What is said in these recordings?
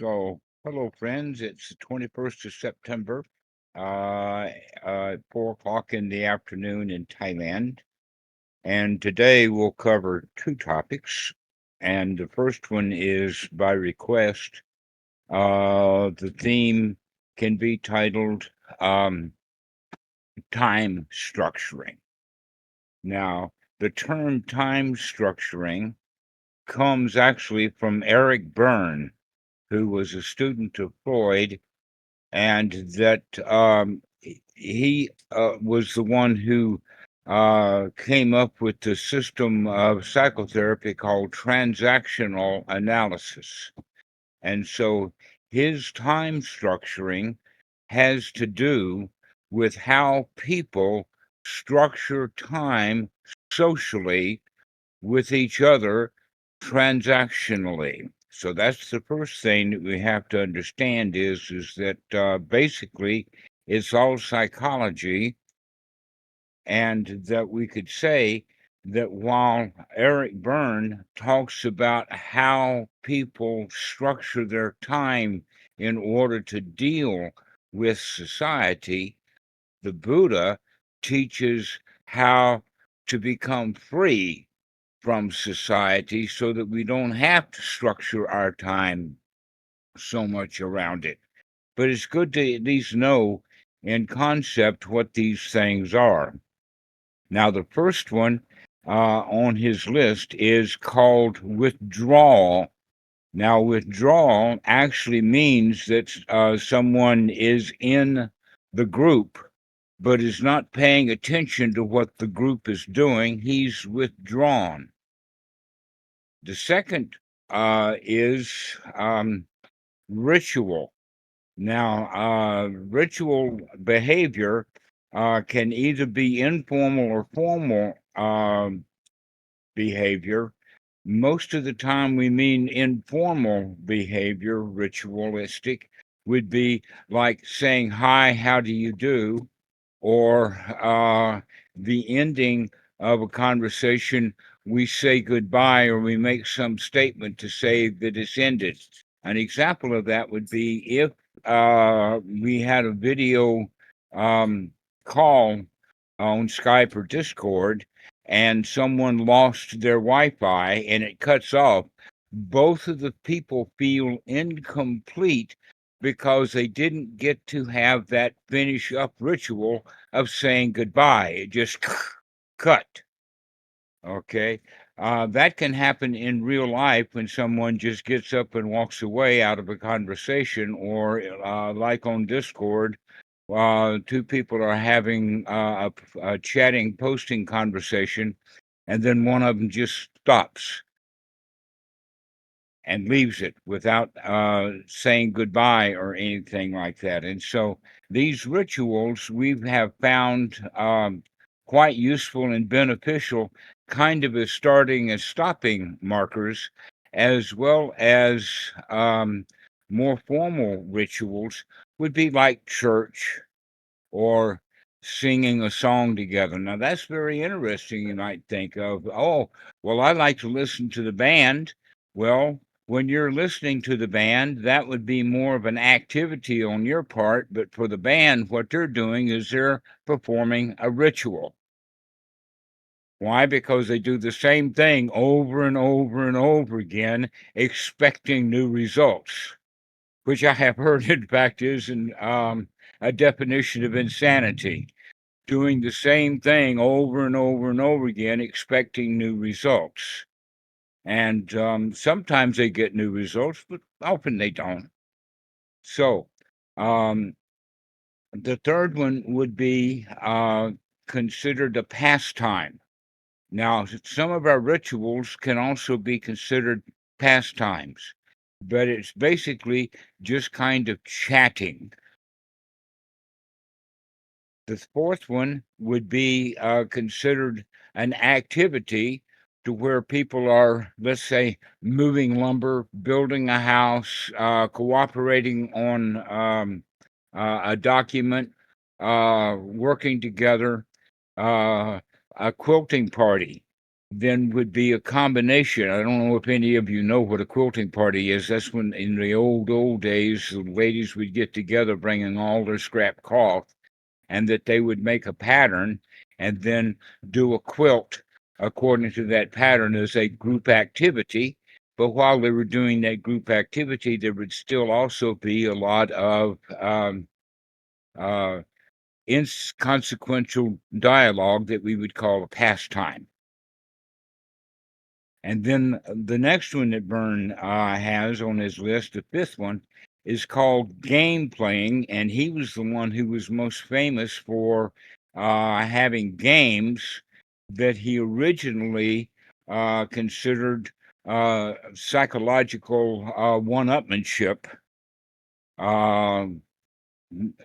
So, hello, friends. It's the 21st of September, uh, 4 o'clock in the afternoon in Thailand. And today we'll cover two topics. And the first one is by request. The theme can be titled Time Structuring. Now, the term time structuring comes actually from Eric Berne, who was a student of Freud, and that he was the one who came up with the system of psychotherapy called transactional analysis. And so his time structuring has to do with how people structure time socially with each other transactionally. So that's the first thing that we have to understand is that basically it's all psychology, and that we could say that while Eric Berne talks about how people structure their time in order to deal with society, the Buddha teaches how to become free from society so that we don't have to structure our time so much around it. But it's good to at least know in concept what these things are. Now, the first one on his list is called withdrawal. Now, withdrawal actually means that someone is in the group but is not paying attention to what the group is doing. He's withdrawn. The second is ritual. Now, ritual behavior can either be informal or formal behavior. Most of the time, we mean informal behavior, ritualistic, would be like saying, "Hi, how do you do?" Or the ending of a conversation, we say goodbye or we make some statement to say that it's ended. An example of that would be if we had a video um, call on Skype or Discord and someone lost their Wi Fi and it cuts off, both of the people feel incomplete because they didn't get to have that finish up ritual of saying goodbye. It just cut. Okay. That can happen in real life when someone just gets up and walks away out of a conversation, or like on Discord, two people are having a chatting, posting conversation, and then one of them just stops and leaves it without saying goodbye or anything like that. And so these rituals we have found quite useful and beneficial, kind of as starting and stopping markers, as well as more formal rituals would be like church or singing a song together. Now, that's very interesting. You might think of, oh, well, I like to listen to the band. Well, when you're listening to the band, that would be more of an activity on your part. But for the band, what they're doing is they're performing a ritual. Why? Because they do the same thing over and over and over again, expecting new results, which I have heard, in fact, is a definition of insanity. Doing the same thing over and over and over again, expecting new results. And sometimes they get new results, but often they don't. So um, the third one would be considered a pastime. Now, some of our rituals can also be considered pastimes, but it's basically just kind of chatting. The fourth one would be considered an activity to where people are, let's say, moving lumber, building a house, cooperating on a document, working together, a quilting party. then would be a combination. I don't know if any of you know what a quilting party is. That's when, in the old days, the ladies would get together bringing all their scrap cloth, and that they would make a pattern and then do a quilt according to that pattern as a group activity. But while they were doing that group activity, there would still also be a lot of uh, inconsequential dialogue that we would call a pastime. And then the next one that Byrne has on his list, the fifth one, is called game playing. And he was the one who was most famous for having games that he originally considered psychological one-upmanship.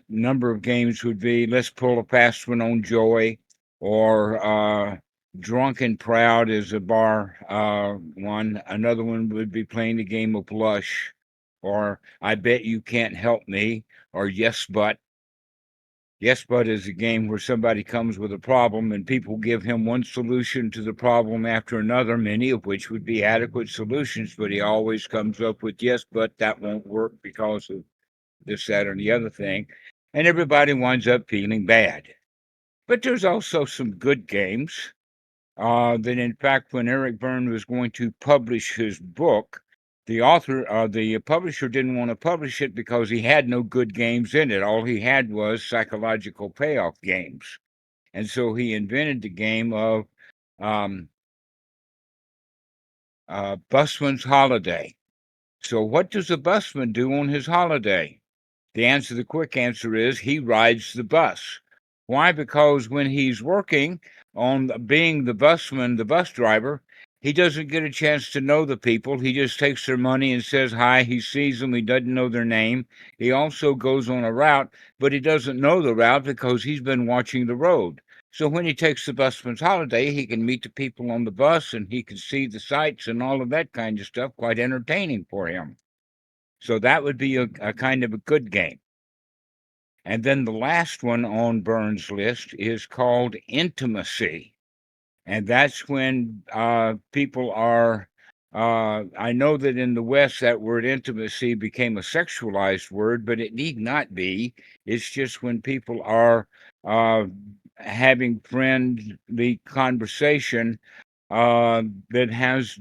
Number of games would be let's pull a fast one on joy, or drunk and proud is a bar one. Another one would be playing the game of blush, or I bet you can't help me, or yes but. Yes but is a game where somebody comes with a problem and people give him one solution to the problem after another, many of which would be adequate solutions, but he always comes up with yes but that won't work because of this, that, or the other thing, and everybody winds up feeling bad. But there's also some good games. That in fact, when Eric Byrne was going to publish his book, the publisher didn't want to publish it because he had no good games in it. All he had was psychological payoff games. And so he invented the game of um, Busman's Holiday. So what does a busman do on his holiday? The quick answer is he rides the bus. Why? Because when he's working on being the busman, the bus driver, he doesn't get a chance to know the people. He just takes their money and says hi. He sees them. He doesn't know their name. He also goes on a route, but he doesn't know the route because he's been watching the road. So when he takes the busman's holiday, he can meet the people on the bus and he can see the sights and all of that kind of stuff. Quite entertaining for him. So that would be a kind of a good game. And then the last one on Byrne's list is called intimacy. And that's when people are, I know that in the West, that word intimacy became a sexualized word, but it need not be. It's just when people are having friendly conversation that has,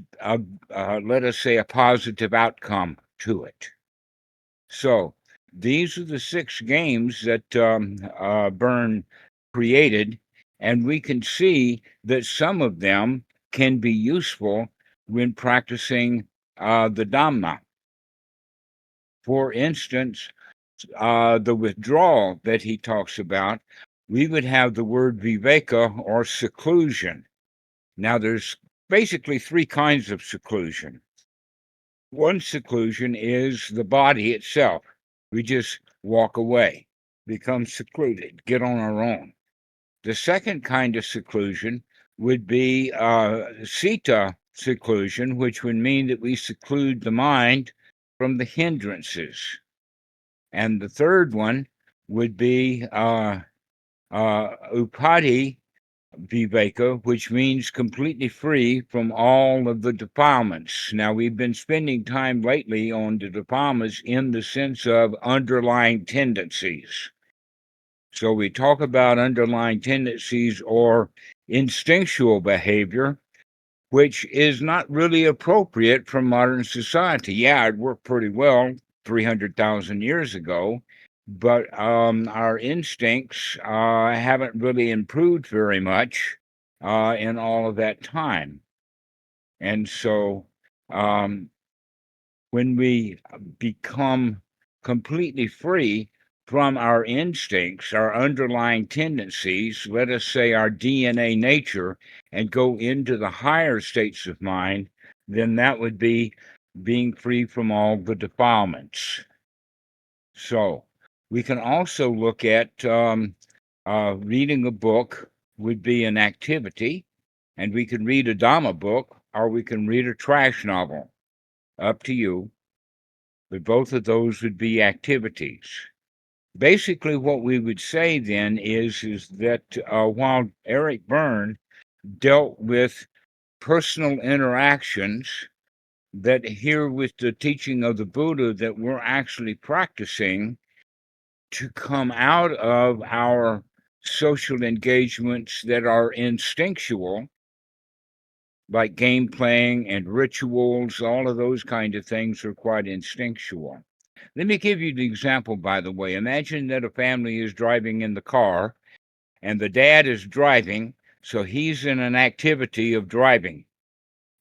let us say, a positive outcome to it. So these are the 6 games that Byrne created, and we can see that some of them can be useful when practicing the Dhamma. For instance, the withdrawal that he talks about, we would have the word viveka or seclusion. Now, there's basically 3 kinds of seclusion. One seclusion is the body itself. We just walk away, become secluded, get on our own. The second kind of seclusion would be sita seclusion, which would mean that we seclude the mind from the hindrances. And the third one would be upati viveka, which means completely free from all of the defilements. Now, we've been spending time lately on the defilements in the sense of underlying tendencies. So we talk about underlying tendencies or instinctual behavior, which is not really appropriate for modern society. Yeah, it worked pretty well 300,000 years ago, but our instincts haven't really improved very much in all of that time. And so when we become completely free from our instincts, our underlying tendencies, let us say our DNA nature, and go into the higher states of mind, then that would be being free from all the defilements. So we can also look at reading a book would be an activity, and we can read a Dhamma book or we can read a trash novel. Up to you. But both of those would be activities. Basically, what we would say then is that while Eric Byrne dealt with personal interactions that here with the teaching of the Buddha that we're actually practicing to come out of our social engagements that are instinctual, like game playing and rituals. All of those kind of things are quite instinctual. Let me give you the example, by the way. Imagine that a family is driving in the car and the dad is driving, so he's in an activity of driving.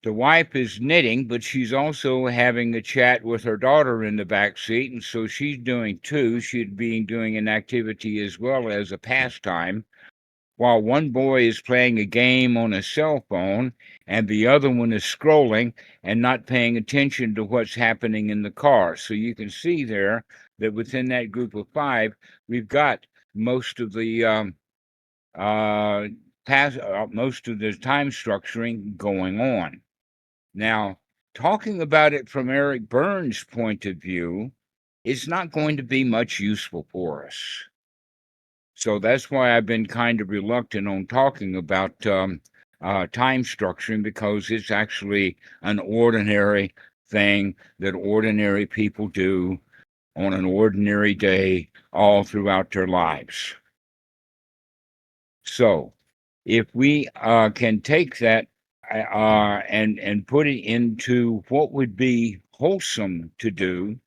The wife is knitting, but she's also having a chat with her daughter in the back seat, and so she's doing too. She'd be doing an activity as well as a pastime, while one boy is playing a game on a cell phone and the other one is scrolling and not paying attention to what's happening in the car. So you can see there that within that group of five, we've got most of the most of the time structuring going on. Now, talking about it from Eric Burns' point of view, it's not going to be much useful for us. So that's why I've been kind of reluctant on talking about time structuring, because it's actually an ordinary thing that ordinary people do on an ordinary day all throughout their lives. So if we can take that and put it into what would be wholesome to do,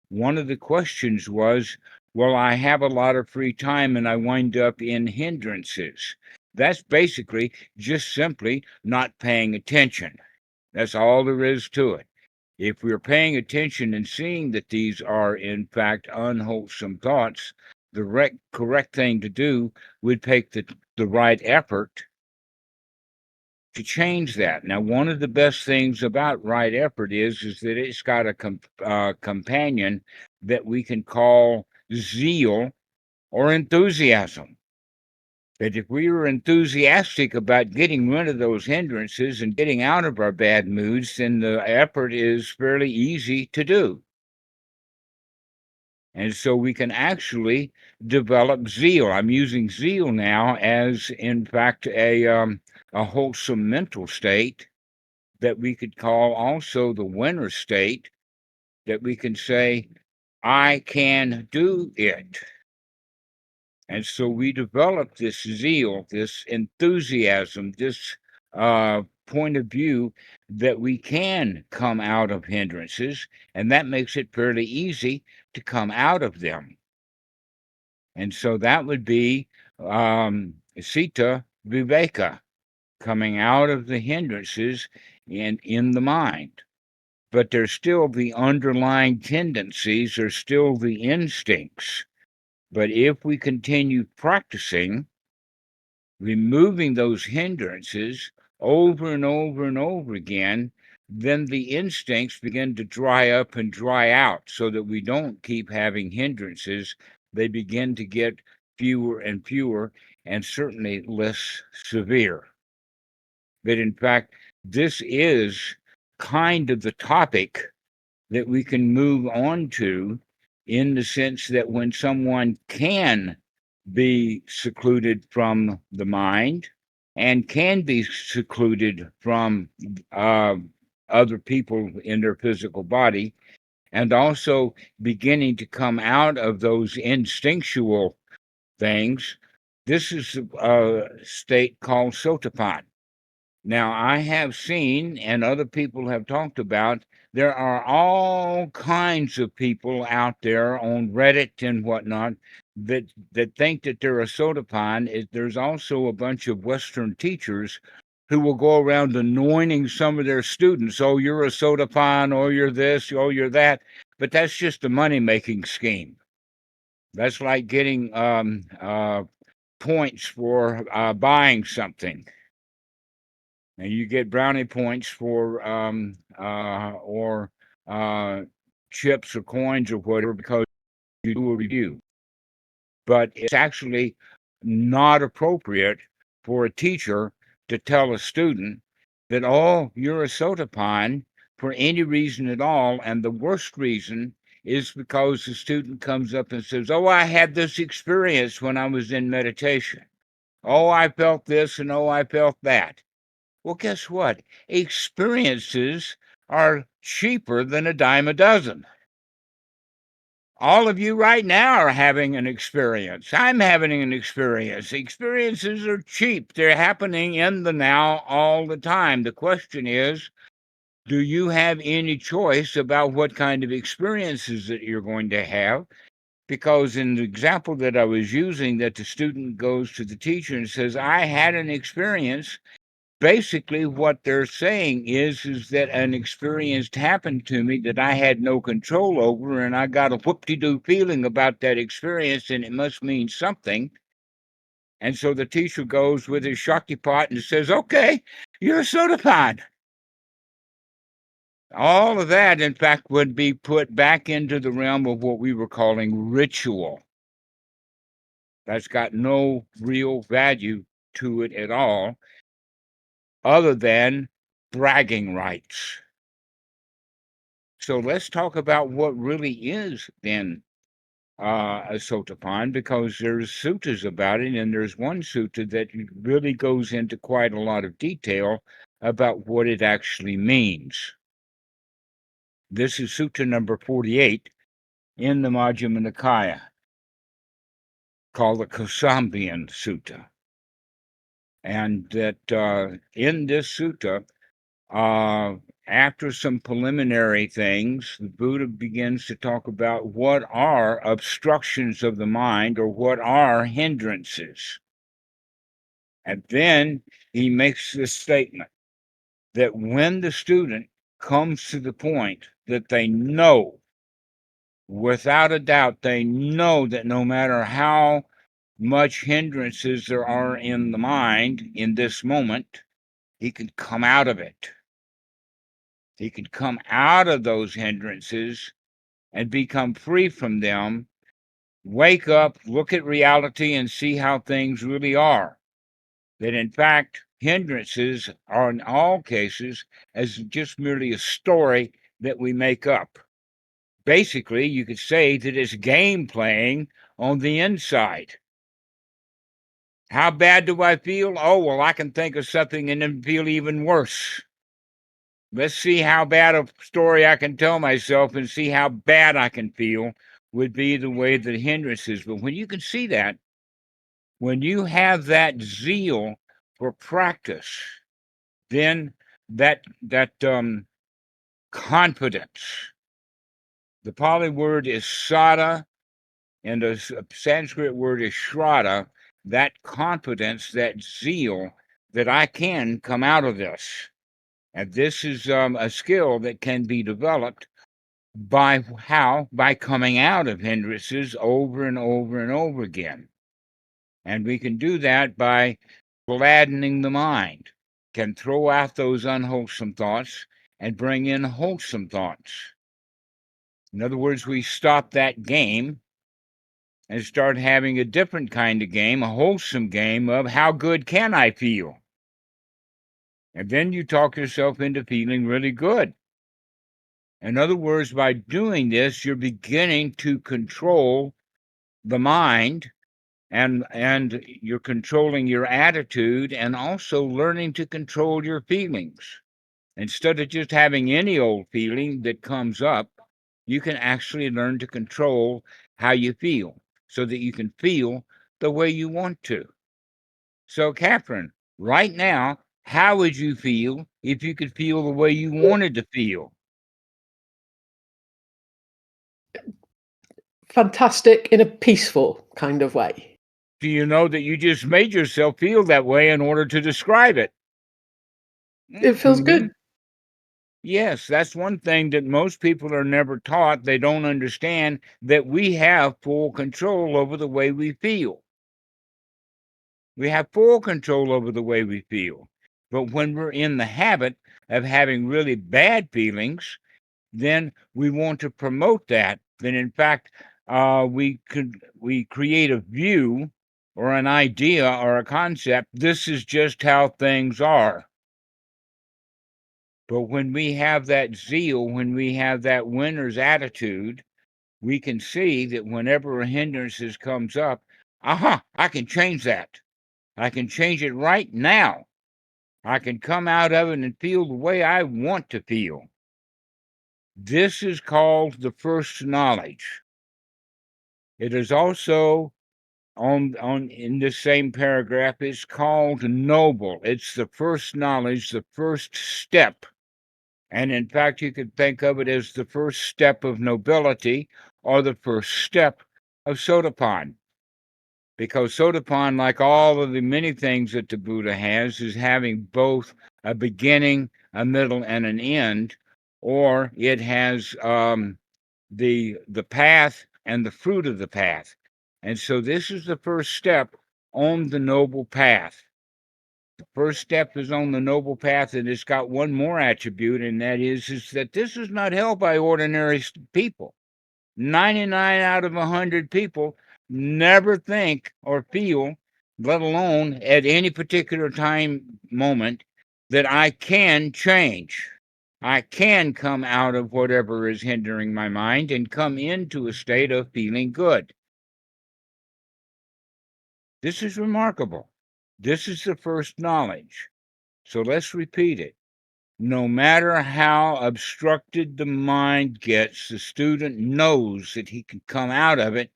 one of the questions was, well, I have a lot of free time and I wind up in hindrances. That's basically just simply not paying attention. That's all there is to it. If we're paying attention and seeing that these are, in fact, unwholesome thoughts, the correct thing to do would take the right effort to change that. Now, one of the best things about right effort is that it's got a companion that we can call zeal or enthusiasm. That if we are enthusiastic about getting rid of those hindrances and getting out of our bad moods, then the effort is fairly easy to do. And so we can actually develop zeal. I'm using zeal now as, in fact, a wholesome mental state that we could call also the winner state, that we can say, I can do it. And so we develop this zeal, this enthusiasm, this point of view that we can come out of hindrances, and that makes it fairly easy to come out of them. And so that would be Sita Viveka, coming out of the hindrances in the mind. But there's still the underlying tendencies, there's still the instincts. But if we continue practicing, removing those hindrances over and over and over again, then the instincts begin to dry up and dry out so that we don't keep having hindrances. They begin to get fewer and fewer and certainly less severe. But in fact, this is kind of the topic that we can move on to, in the sense that when someone can be secluded from the mind and can be secluded from uh, other people in their physical body, and also beginning to come out of those instinctual things, this is a state called sotapanna. Now, I have seen, and other people have talked about, there are all kinds of people out there on Reddit and whatnot that think that they're a sotapan. There's also a bunch of Western teachers who will go around anointing some of their students. Oh, you're a sotapan, or you're this, oh, you're that. But that's just a money-making scheme. That's like getting points for buying something. And you get brownie points for or chips or coins or whatever because you do a review. But it's actually not appropriate for a teacher to tell a student that, oh, you're a sotapan, for any reason at all. And the worst reason is because the student comes up and says, oh, I had this experience when I was in meditation. Oh, I felt this, and oh, I felt that. Well, guess what? Experiences are cheaper than a dime a dozen. All of you right now are having an experience. I'm having an experience. Experiences are cheap. They're happening in the now all the time. The question is, do you have any choice about what kind of experiences that you're going to have? Because in the example that I was using, that the student goes to the teacher and says, I had an experience. Basically, what they're saying is that an experience happened to me that I had no control over, and I got a whoop-de-doo feeling about that experience, and it must mean something. And so the teacher goes with his shakti pot and says, okay, you're a sotapanna. All of that, in fact, would be put back into the realm of what we were calling ritual. That's got no real value to it at all, other than bragging rights. So let's talk about what really is then a sotapanna, because there's suttas about it, and there's one sutta that really goes into quite a lot of detail about what it actually means. This is sutta number 48 in the Majjhima Nikaya, called the Kosambian Sutta. And that in this sutta, after some preliminary things, the Buddha begins to talk about what are obstructions of the mind, or what are hindrances. And then he makes this statement that when the student comes to the point that they know, without a doubt, they know that no matter how much hindrances there are in the mind in this moment, he can come out of it. He can come out of those hindrances and become free from them, wake up, look at reality, and see how things really are. That in fact, hindrances are in all cases as just merely a story that we make up. Basically, you could say that it's game playing on the inside. How bad do I feel? Oh, well, I can think of something and then feel even worse. Let's see how bad a story I can tell myself and see how bad I can feel, would be the way that hindrances. But when you can see that, when you have that zeal for practice, then that confidence. The Pali word is sada, and the Sanskrit word is shraddha. That confidence, that zeal, that I can come out of this. And this is a skill that can be developed by how? By coming out of hindrances over and over and over again. And we can do that by gladdening the mind, can throw out those unwholesome thoughts and bring in wholesome thoughts. In other words, we stop that game and start having a different kind of game, a wholesome game of how good can I feel? And then you talk yourself into feeling really good. In other words, by doing this, you're beginning to control the mind, and you're controlling your attitude, and also learning to control your feelings. Instead of just having any old feeling that comes up, you can actually learn to control how you feel so that you can feel the way you want to. So, Catherine, right now, how would you feel if you could feel the way you wanted to feel? Fantastic in a peaceful kind of way. Do you know that you just made yourself feel that way in order to describe it? It feels Mhm. good. Yes, that's one thing that most people are never taught. They don't understand that we have full control over the way we feel. We have full control over the way we feel. But when we're in the habit of having really bad feelings, then we want to promote that. Then, in fact, we create a view or an idea or a concept. This is just how things are. But when we have that zeal, when we have that winner's attitude, we can see that whenever a hindrance comes up, I can change that. I can change it right now. I can come out of it and feel the way I want to feel. This is called the first knowledge. It is also in this same paragraph, it's called noble. It's the first knowledge, the first step. And in fact, you could think of it as the first step of nobility or the first step of sotapanna. Because sotapanna, like all of the many things that the Buddha has, is having both a beginning, a middle, and an end, or it has the path and the fruit of the path. And so this is the first step on the noble path. The first step is on the noble path, and it's got one more attribute, and that is that this is not held by ordinary people. 99 out of 100 people never think or feel, let alone at any particular time moment, that I can change. I can come out of whatever is hindering my mind and come into a state of feeling good. This is remarkable. This is the first knowledge. So let's repeat it. No matter how obstructed the mind gets, the student knows that he can come out of it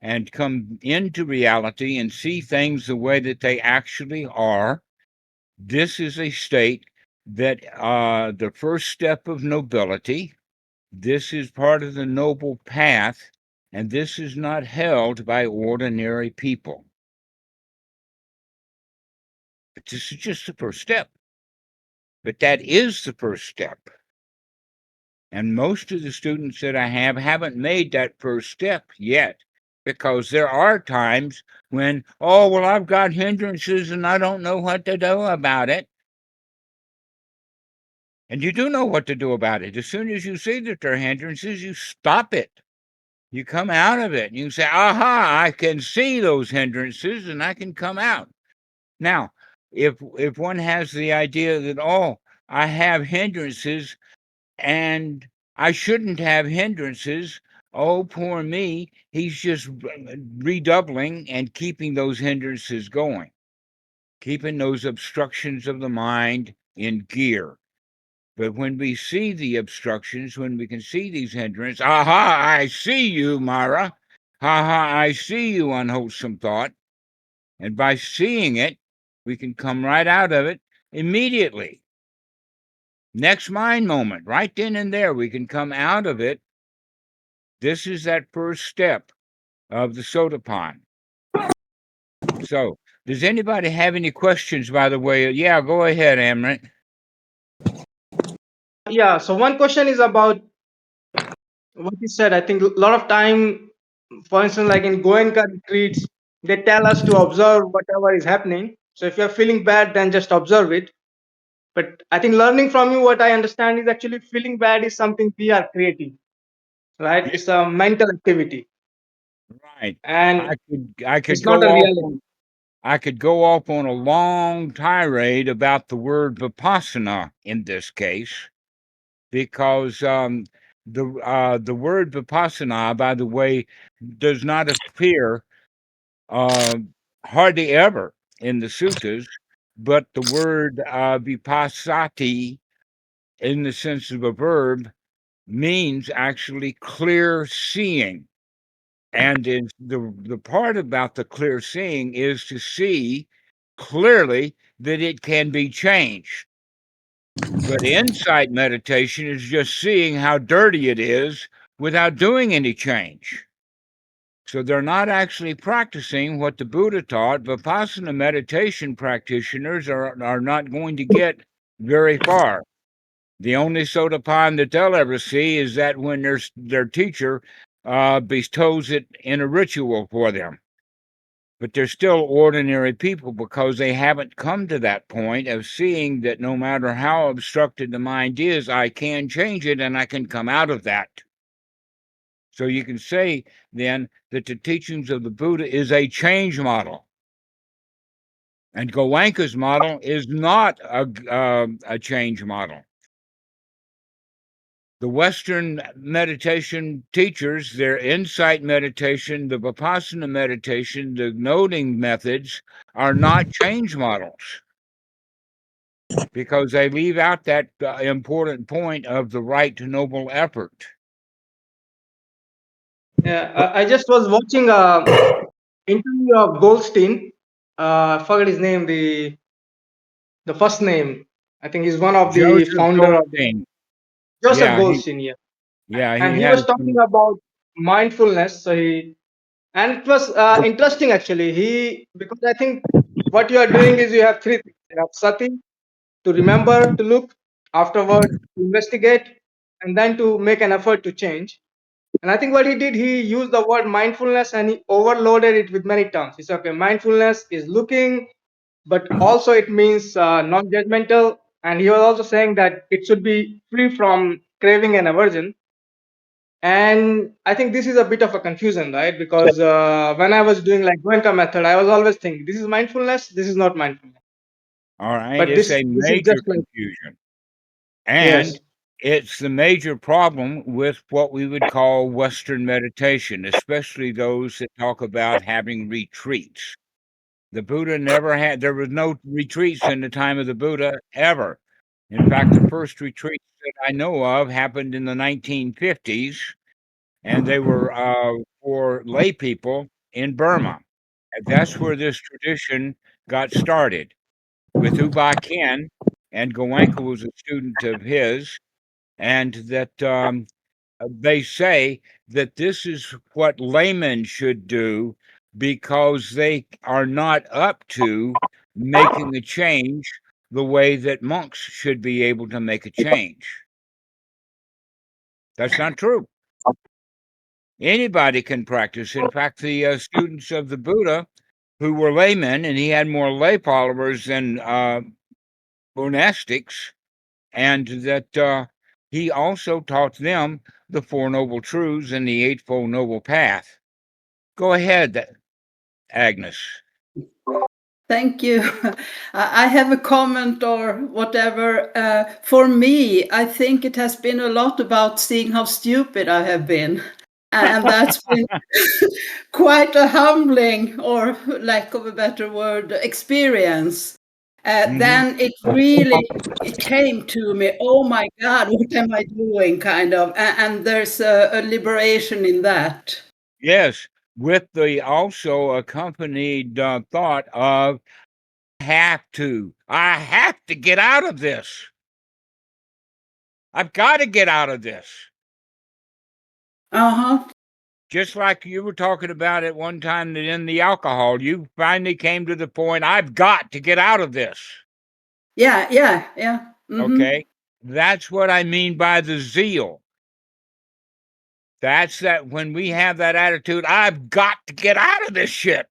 and come into reality and see things the way that they actually are. This is a state that the first step of nobility. This is part of the noble path, and this is not held by ordinary people. But this is just the first step. But that is the first step. And most of the students that I have haven't made that first step yet, because there are times when, oh, well, I've got hindrances and I don't know what to do about it. And you do know what to do about it. As soon as you see that there are hindrances, you stop it. You come out of it and you say, aha, I can see those hindrances and I can come out. Now, if one has the idea that, oh, I have hindrances and I shouldn't have hindrances, oh, poor me, he's just redoubling and keeping those hindrances going, keeping those obstructions of the mind in gear. But when we see the obstructions, when we can see these hindrances, aha, I see you, Mara. Ha ha, I see you, unwholesome thought. And by seeing it, we can come right out of it immediately. Next mind moment, right then and there, we can come out of it. This is that first step of the sotapanna. So, does anybody have any questions, by the way? Yeah, go ahead, Amrit. Yeah, so one question is about what you said. I think a lot of time, for instance, like in Goenka retreats, they tell us to observe whatever is happening. So if you're feeling bad, then just observe it. But I think learning from you, what I understand is actually feeling bad is something we are creating, right? Yeah, It's a mental activity, right. and I could it's not go a off reality. on I could go off on a long tirade about the word vipassana in this case, because the word vipassana, by the way, does not appear uh, hardly ever in the suttas, but the word vipassati, in the sense of a verb, means actually clear seeing. And the part about the clear seeing is to see clearly that it can be changed. But insight meditation is just seeing how dirty it is without doing any change. So they're not actually practicing what the Buddha taught. Vipassana meditation practitioners are not going to get very far. The only sotapanna that they'll ever see is that when their teacher bestows it in a ritual for them. But they're still ordinary people because they haven't come to that point of seeing that no matter how obstructed the mind is, I can change it and I can come out of that. So you can say then that the teachings of the Buddha is a change model. And Goenka's model is not a change model. The Western meditation teachers, their insight meditation, the Vipassana meditation, the noting methods are not change models. because they leave out that important point of the right to noble effort. Yeah, I just was watching a interview of Goldstein. I forget his name, the first name. I think he's one of the Joseph founder of Goldstein. Joseph Yeah, Goldstein. Yeah, he and he has was talking some. about mindfulness. So and it was interesting actually. Because I think what you are doing is you have three things. You have sati to remember, to look, afterward to investigate, and then to make an effort to change. And I think what he did, he used the word mindfulness and he overloaded it with many terms. He said, okay, mindfulness is looking, but also it means non-judgmental. And he was also saying that it should be free from craving and aversion. And I think this is a bit of a confusion, right? Because when I was doing like Goenka method, I was always thinking, this is mindfulness, this is not mindfulness. All right, But it's a this is just major like, confusion. yes. And it's the major problem with what we would call Western meditation, especially those that talk about having retreats. The Buddha never had, there was no retreats in the time of the Buddha ever. In fact, the first retreats that I know of happened in the 1950s, and they were for lay people in Burma. And that's where this tradition got started with U Ba Khin, and Goenka was a student of his, and that they say that this is what laymen should do because they are not up to making a change the way that monks should be able to make a change. That's not true. Anybody can practice. In fact, the students of the Buddha who were laymen, and he had more lay followers than monastics, and that he also taught them the Four Noble Truths and the Eightfold Noble Path. Go ahead, Agnes. Thank you. I have a comment or whatever. For me, I think it has been a lot about seeing how stupid I have been. And that's been quite a humbling, or lack of a better word, experience. Then it really came to me, oh my God, what am I doing, kind of. And there's a liberation in that. Yes, with the also accompanied thought of I have to get out of this. I've got to get out of this. Uh-huh. Just like you were talking about at one time that in the alcohol, you finally came to the point, I've got to get out of this. Yeah. Mm-hmm. Okay. That's what I mean by the zeal. That's that when we have that attitude, I've got to get out of this shit.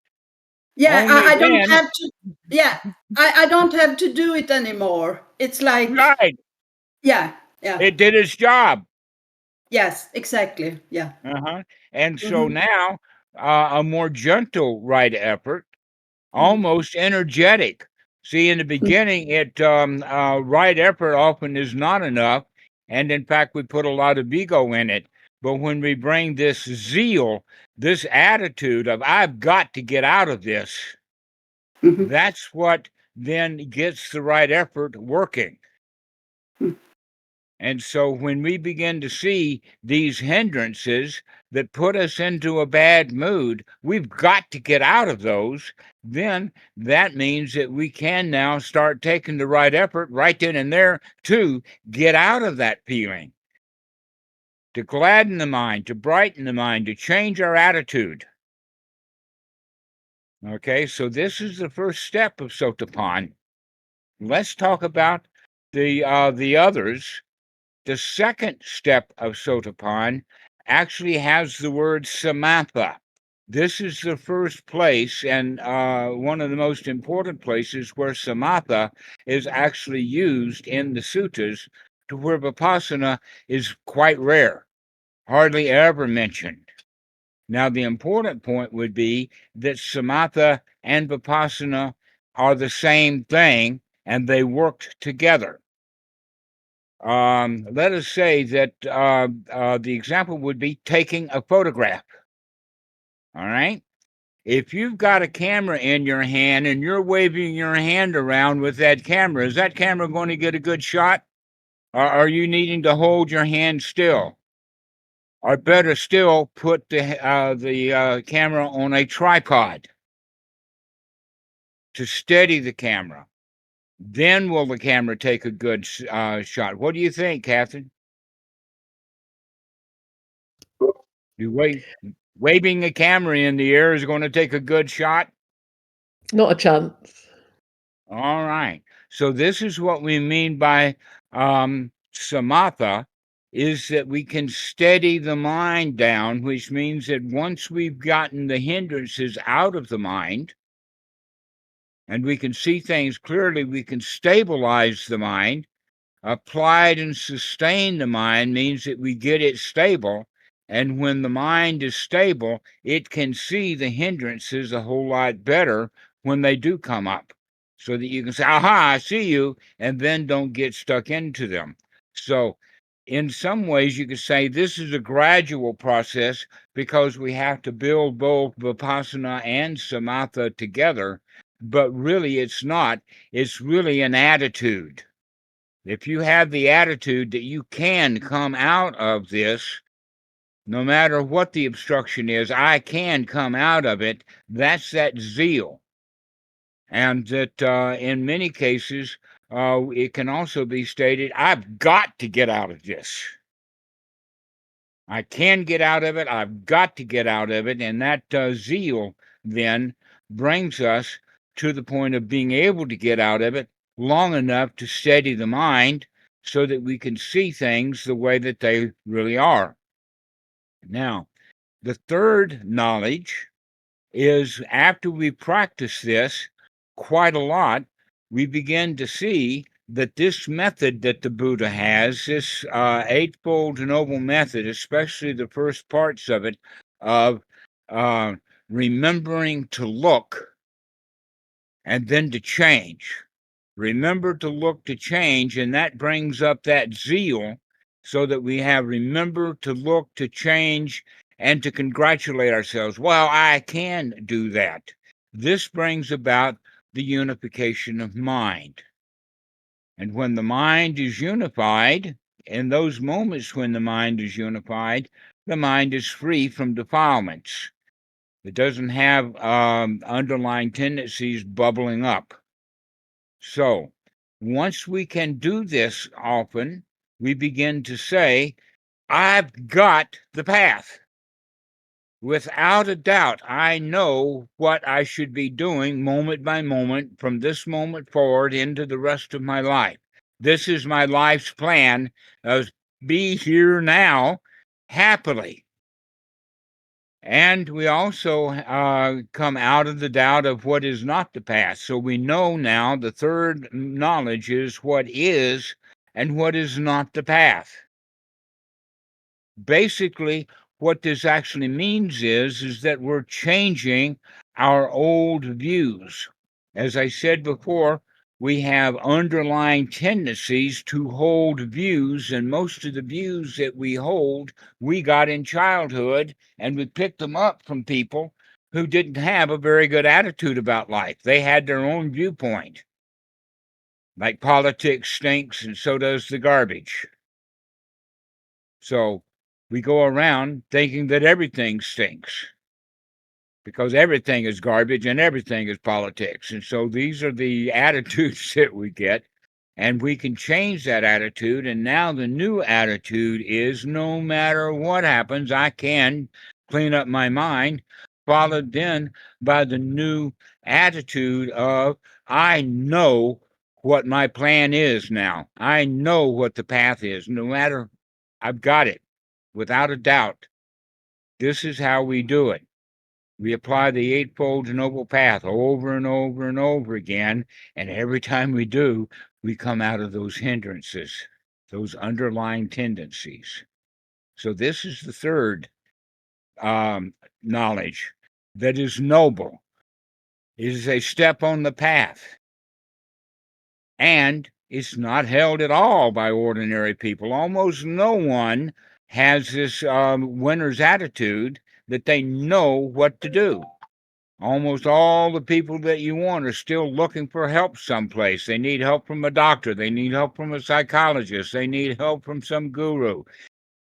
Yeah, Only I don't then, have to. Yeah, I don't have to do it anymore. It's like, right. yeah. It did its job. Yes, exactly. Yeah. Uh-huh. And so now a more gentle right effort, almost energetic. See, in the beginning, right effort often is not enough. And in fact, we put a lot of ego in it. But when we bring this zeal, this attitude of, I've got to get out of this, that's what then gets the right effort working. And so when we begin to see these hindrances that put us into a bad mood, we've got to get out of those. Then that means that we can now start taking the right effort right then and there to get out of that feeling, to gladden the mind, to brighten the mind, to change our attitude. Okay, so this is the first step of sotapanna. Let's talk about the others. The second step of sotapanna actually has the word samatha. This is the first place and one of the most important places where samatha is actually used in the suttas, to where vipassana is quite rare, hardly ever mentioned. Now, the important point would be that samatha and vipassana are the same thing, and they worked together. Let us say that the example would be taking a photograph. All right. if you've got a camera in your hand and you're waving your hand around with that camera, is that camera going to get a good shot? Or are you needing to hold your hand still? Or better still, put the camera on a tripod to steady the camera. Then will the camera take a good shot? What do you think, Catherine? Waving a camera in the air is going to take a good shot? Not a chance. All right. So this is what we mean by samatha, is that we can steady the mind down, which means that once we've gotten the hindrances out of the mind and we can see things clearly, we can stabilize the mind. Applied and sustain the mind means that we get it stable. And when the mind is stable, it can see the hindrances a whole lot better when they do come up, so that you can say, aha, I see you, and then don't get stuck into them. So in some ways, you could say this is a gradual process because we have to build both vipassana and samatha together. But really, it's not. It's really an attitude. If you have the attitude that you can come out of this, no matter what the obstruction is, I can come out of it, that's that zeal. And that in many cases, it can also be stated, I've got to get out of this. I can get out of it. I've got to get out of it. And that zeal then brings us to the point of being able to get out of it long enough to steady the mind so that we can see things the way that they really are. Now, the third knowledge is after we practice this quite a lot, we begin to see that this method that the Buddha has, this Eightfold Noble Method, especially the first parts of it, of remembering to look and then to change. Remember to look to change, and that brings up that zeal so that we have remember to look to change and to congratulate ourselves. Well, I can do that. This brings about the unification of mind. And when the mind is unified, in those moments when the mind is unified, the mind is free from defilements. It doesn't have underlying tendencies bubbling up. So once we can do this often, we begin to say, I've got the path. Without a doubt, I know what I should be doing moment by moment from this moment forward into the rest of my life. This is my life's plan of be here now happily. And we also come out of the doubt of what is not the past. So we know now the third knowledge is what is and what is not the path. Basically, what this actually means is that we're changing our old views. As I said before, we have underlying tendencies to hold views, and most of the views that we hold, we got in childhood, and we picked them up from people who didn't have a very good attitude about life. They had their own viewpoint. Like politics stinks, and so does the garbage. So we go around thinking that everything stinks because everything is garbage and everything is politics. And so these are the attitudes that we get, and we can change that attitude. And now the new attitude is no matter what happens, I can clean up my mind, followed then by the new attitude of I know what my plan is now. I know what the path is. No matter, I've got it without a doubt. This is how we do it. We apply the Eightfold Noble Path over and over and over again. And every time we do, we come out of those hindrances, those underlying tendencies. So this is the third knowledge that is noble. It is a step on the path. And it's not held at all by ordinary people. Almost no one has this winner's attitude that they know what to do. Almost all the people that you want are still looking for help someplace. They need help from a doctor. They need help from a psychologist. They need help from some guru,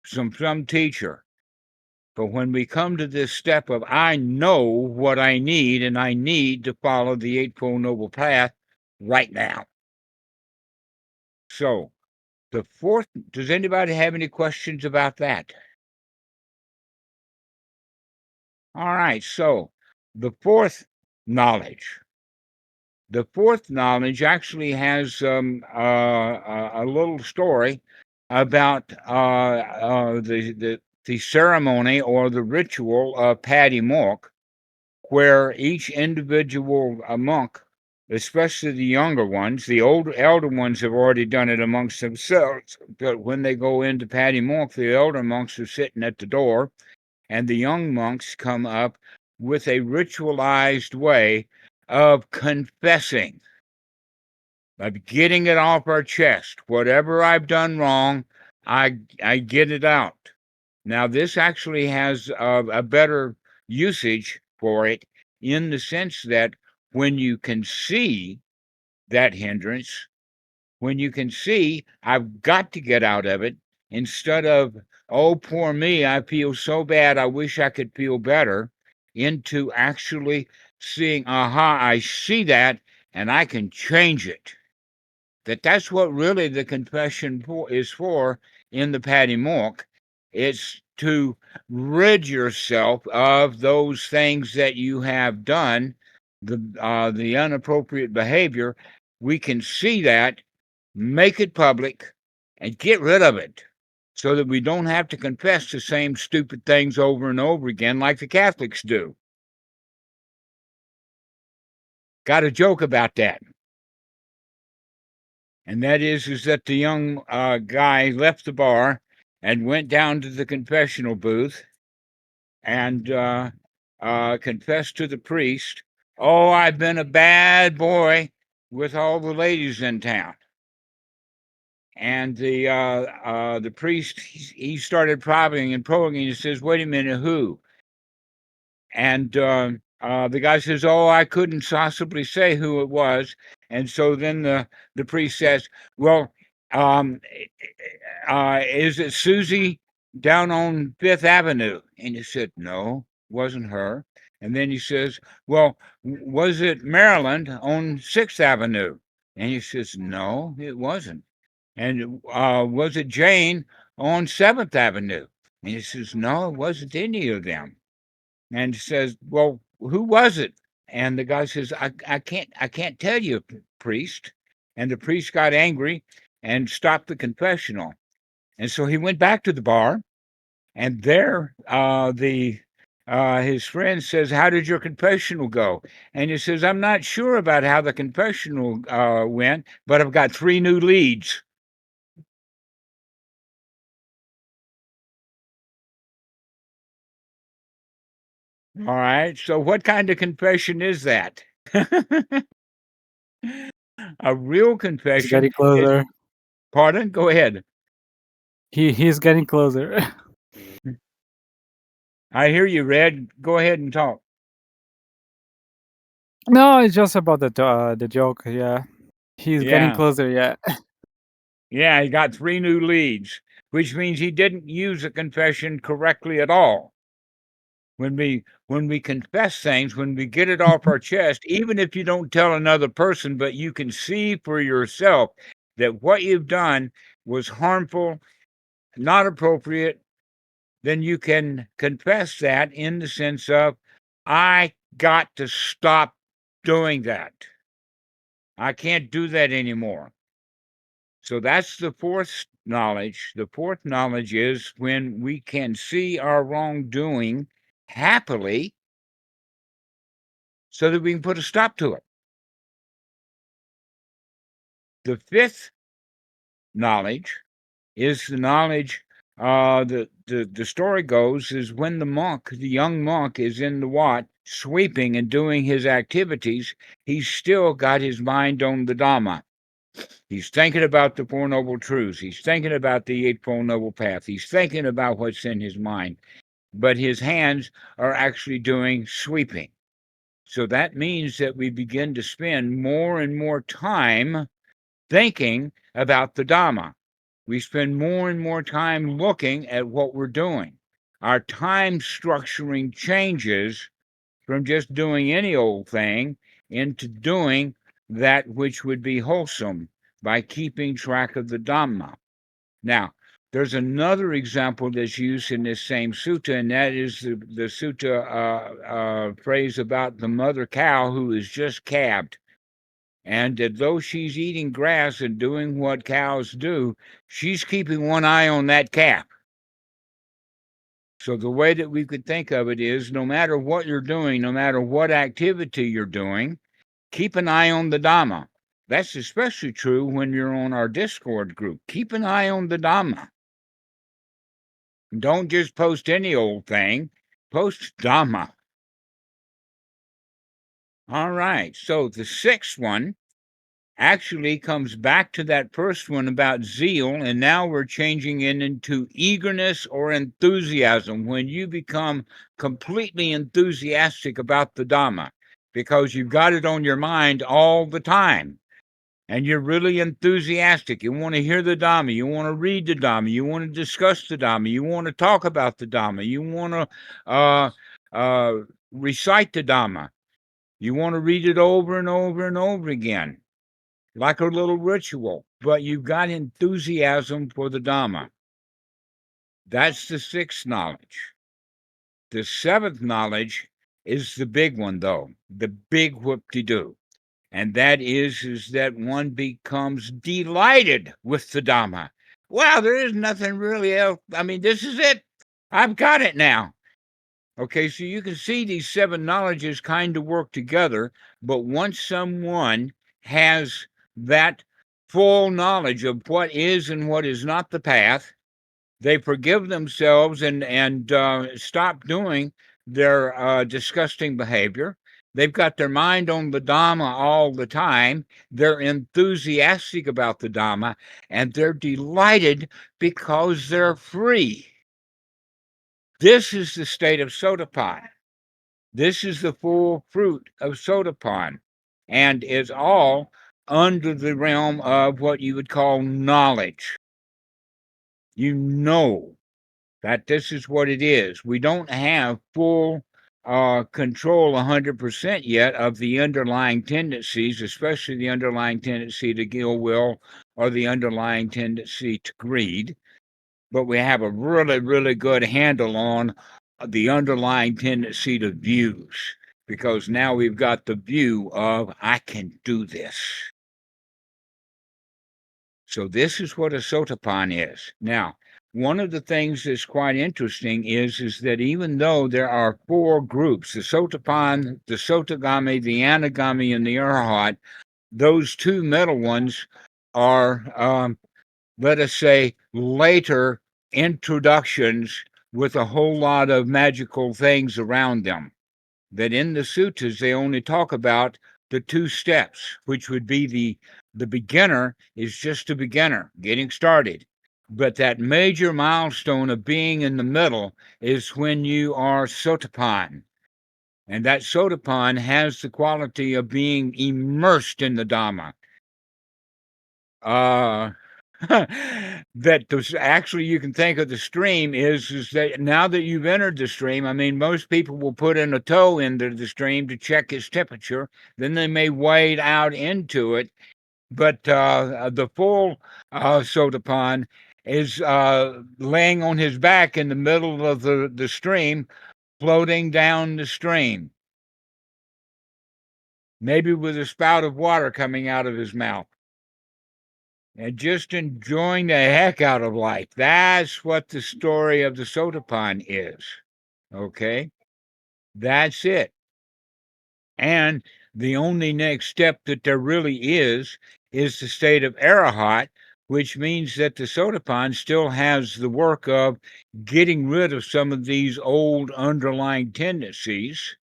some teacher. But when we come to this step of, I know what I need, and I need to follow the Eightfold Noble Path right now. So, the fourth, does anybody have any questions about that? All right, so the fourth knowledge. The fourth knowledge actually has a little story about the ceremony or the ritual of Paddy Monk, where each individual monk, especially the younger ones, the elder ones have already done it amongst themselves, but when they go into Paddy Monk, the elder monks are sitting at the door, and the young monks come up with a ritualized way of confessing, of getting it off our chest. Whatever I've done wrong, I get it out. Now, this actually has a better usage for it in the sense that when you can see that hindrance, when you can see I've got to get out of it, instead of, oh, poor me, I feel so bad, I wish I could feel better, into actually seeing, aha, I see that, and I can change it. That's what really the confession is for in the Paddy Monk. It's to rid yourself of those things that you have done, the inappropriate behavior. We can see that, make it public, and get rid of it, so that we don't have to confess the same stupid things over and over again like the Catholics do. Got a joke about that. And that is that the young guy left the bar and went down to the confessional booth and confessed to the priest, oh, I've been a bad boy with all the ladies in town. And the priest, he started probing and probing, and he says, wait a minute, who? And the guy says, oh, I couldn't possibly say who it was. And so then the priest says, well, is it Susie down on Fifth Avenue? And he said, no, wasn't her. And then he says, well, was it Maryland on Sixth Avenue? And he says, no, it wasn't. And was it Jane on Seventh Avenue? And he says, no, it wasn't any of them. And says, well, who was it? And the guy says, I can't tell you, priest. And the priest got angry and stopped the confessional. And so he went back to the bar, and there his friend says, how did your confessional go? And he says, I'm not sure about how the confessional went, but I've got 3 new leads. All right. So what kind of confession is that? A real confession. He's getting closer. Pardon? Go ahead. He's getting closer. I hear you, Red. Go ahead and talk. No, it's just about the joke. Yeah, he's getting closer. Yeah. Yeah, he got 3 new leads, which means he didn't use a confession correctly at all. When we confess things, when we get it off our chest, even if you don't tell another person, but you can see for yourself that what you've done was harmful, not appropriate, then you can confess that in the sense of, I got to stop doing that. I can't do that anymore. So that's the fourth knowledge. The fourth knowledge is when we can see our wrongdoing happily so that we can put a stop to it. The fifth knowledge is the knowledge, the story goes, is when the young monk is in the Wat sweeping and doing his activities, he's still got his mind on the Dhamma. He's thinking about the Four Noble Truths. He's thinking about the Eightfold Noble Path. He's thinking about what's in his mind. But his hands are actually doing sweeping. So that means that we begin to spend more and more time thinking about the Dhamma. We spend more and more time looking at what we're doing. Our time structuring changes from just doing any old thing into doing that which would be wholesome by keeping track of the Dhamma. Now, there's another example that's used in this same sutta, and that is the sutta phrase about the mother cow who is just calved. And that though she's eating grass and doing what cows do, she's keeping one eye on that calf. So the way that we could think of it is, no matter what you're doing, no matter what activity you're doing, keep an eye on the Dhamma. That's especially true when you're on our Discord group. Keep an eye on the Dhamma. Don't just post any old thing. Post Dhamma. All right. So the sixth one actually comes back to that first one about zeal, and now we're changing it into eagerness or enthusiasm, when you become completely enthusiastic about the Dhamma because you've got it on your mind all the time. And you're really enthusiastic. You want to hear the Dhamma. You want to read the Dhamma. You want to discuss the Dhamma. You want to talk about the Dhamma. You want to recite the Dhamma. You want to read it over and over and over again, like a little ritual. But you've got enthusiasm for the Dhamma. That's the sixth knowledge. The seventh knowledge is the big one, though, the big whoop-de-doo. And that is that one becomes delighted with the Dhamma. Wow, there is nothing really else. I mean, this is it. I've got it now. Okay, so you can see these seven knowledges kind of work together, but once someone has that full knowledge of what is and what is not the path, they forgive themselves and stop doing their disgusting behavior. They've got their mind on the Dhamma all the time. They're enthusiastic about the Dhamma, and they're delighted because they're free. This is the state of sotapanna. This is the full fruit of sotapanna, and is all under the realm of what you would call knowledge. You know that this is what it is. We don't have full control 100% yet of the underlying tendencies, especially the underlying tendency to ill will or the underlying tendency to greed. But we have a really, really good handle on the underlying tendency to views, because now we've got the view of, I can do this. So this is what a sotapanna is. Now, one of the things that's quite interesting is that even though there are four groups, the sotapanna, the sotagami, the anagami, and the arhat, those two middle ones are, let us say, later introductions with a whole lot of magical things around them. That in the suttas, they only talk about the two steps, which would be the beginner is just a beginner getting started. But that major milestone of being in the middle is when you are sotapanna. And that sotapanna has the quality of being immersed in the Dhamma. That actually, you can think of the stream is that now that you've entered the stream, I mean, most people will put in a toe into the stream to check its temperature. Then they may wade out into it. But the full sotapanna is laying on his back in the middle of the stream, floating down the stream, maybe with a spout of water coming out of his mouth, and just enjoying the heck out of life. That's what the story of the sotapanna is. Okay? That's it. And the only next step that there really is the state of arahat, which means that the sotapanna still has the work of getting rid of some of these old underlying tendencies,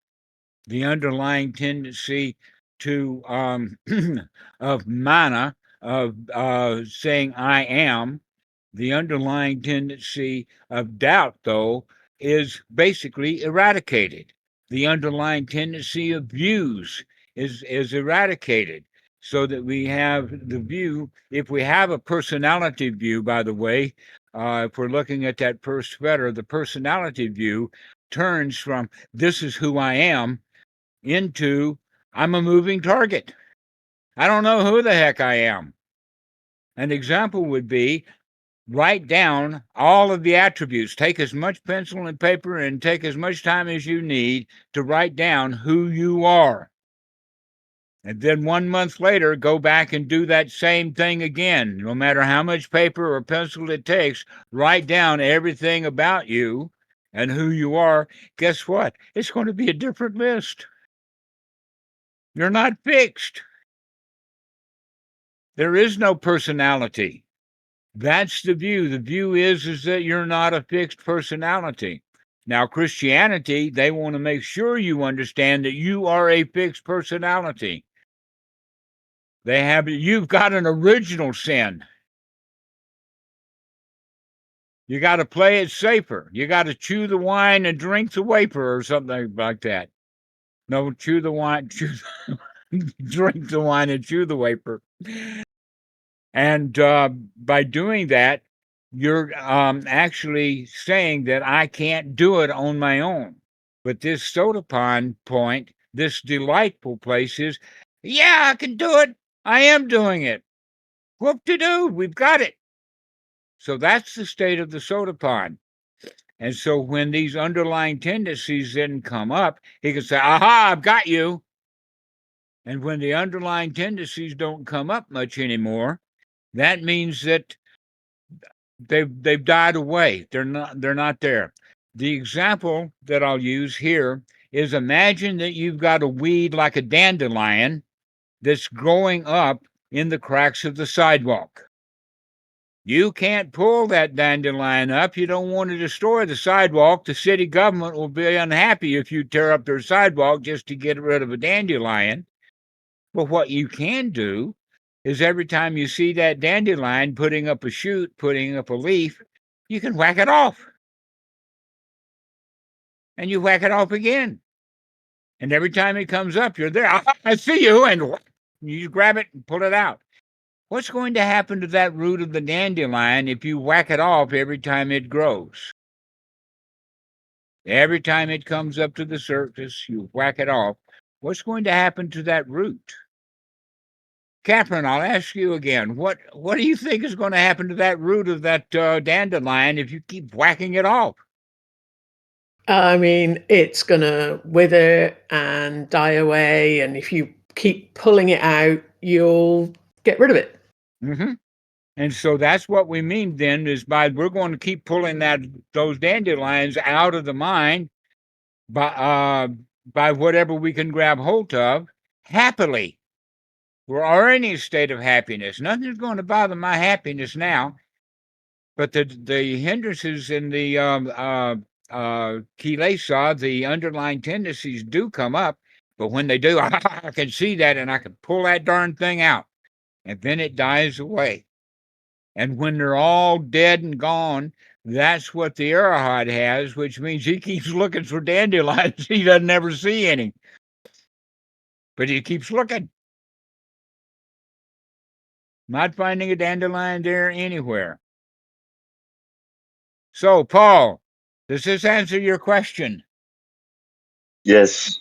the underlying tendency to of mana, of saying I am. The underlying tendency of doubt, though, is basically eradicated. the underlying tendency of views is eradicated, so that we have the view. If we have a personality view, by the way, if we're looking at that first fetter, the personality view turns from this is who I am into I'm a moving target. I don't know who the heck I am. An example would be write down all of the attributes. Take as much pencil and paper and take as much time as you need to write down who you are. And then 1 month later, go back and do that same thing again. No matter how much paper or pencil it takes, write down everything about you and who you are. Guess what? It's going to be a different list. You're not fixed. There is no personality. That's the view. The view is that you're not a fixed personality. Now, Christianity, they want to make sure you understand that you are a fixed personality. You've got an original sin. You got to play it safer. You got to chew the wine and drink the vapor or something like that. No, chew the wine, drink the wine and chew the vapor. And by doing that, you're actually saying that I can't do it on my own. But this sotapanna point, this delightful place is, yeah, I can do it. I am doing it. Whoop-de-doo, we've got it. So that's the state of the sotapanna. And so when these underlying tendencies then come up, he can say, aha, I've got you. And when the underlying tendencies don't come up much anymore, that means that they've died away. They're not there. The example that I'll use here is, imagine that you've got a weed like a dandelion that's growing up in the cracks of the sidewalk. You can't pull that dandelion up. You don't want to destroy the sidewalk. The city government will be unhappy if you tear up their sidewalk just to get rid of a dandelion. But what you can do is, every time you see that dandelion putting up a shoot, putting up a leaf, you can whack it off. And you whack it off again. And every time it comes up, you're there. I see you. And you grab it and pull it out. What's going to happen to that root of the dandelion if you whack it off every time it grows? Every time it comes up to the surface, you whack it off. What's going to happen to that root? Catherine, I'll ask you again. What do you think is going to happen to that root of that dandelion if you keep whacking it off? I mean, it's going to wither and die away. And if you keep pulling it out, you'll get rid of it. Mm-hmm. And so that's what we mean then, is we're going to keep pulling those dandelions out of the mind by whatever we can grab hold of happily. We're already in a state of happiness. Nothing's going to bother my happiness now. But the hindrances in the kilesa, the underlying tendencies, do come up. But when they do, I can see that and I can pull that darn thing out. And then it dies away. And when they're all dead and gone, that's what the arahant has, which means he keeps looking for dandelions. He doesn't ever see any. But he keeps looking. Not finding a dandelion there anywhere. So, Paul, does this answer your question? Yes.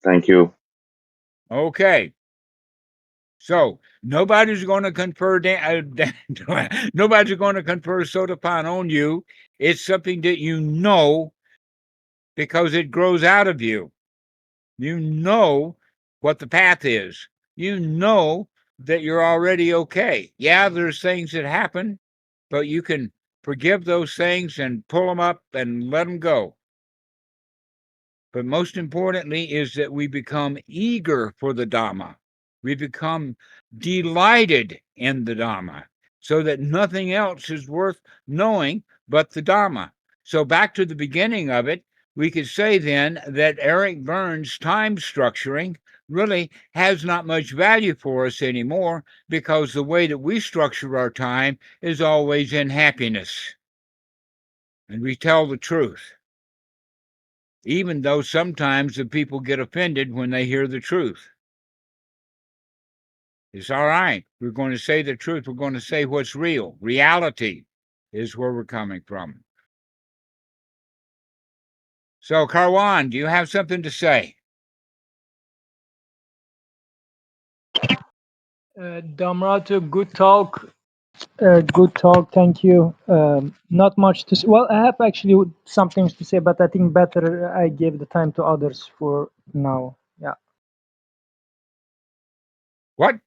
Thank you. Okay. So nobody's going to confer nobody's going to confer sotapanna on you. It's something that you know because it grows out of you. You know what the path is. You know that you're already okay. Yeah, there's things that happen, but you can forgive those things and pull them up and let them go. But most importantly is that we become eager for the Dhamma. We become delighted in the Dhamma, so that nothing else is worth knowing but the Dhamma. So back to the beginning of it, we could say then that Eric Berne's time structuring really has not much value for us anymore, because the way that we structure our time is always in happiness. And we tell the truth. even though sometimes the people get offended when they hear the truth. It's all right. We're going to say the truth. We're going to say what's real. Reality is where we're coming from. So, Karwan, do you have something to say? Dhammarato, good talk. Good talk. Thank you. Not much to say. Well, I have actually some things to say, but I think better I give the time to others for now. Yeah. What?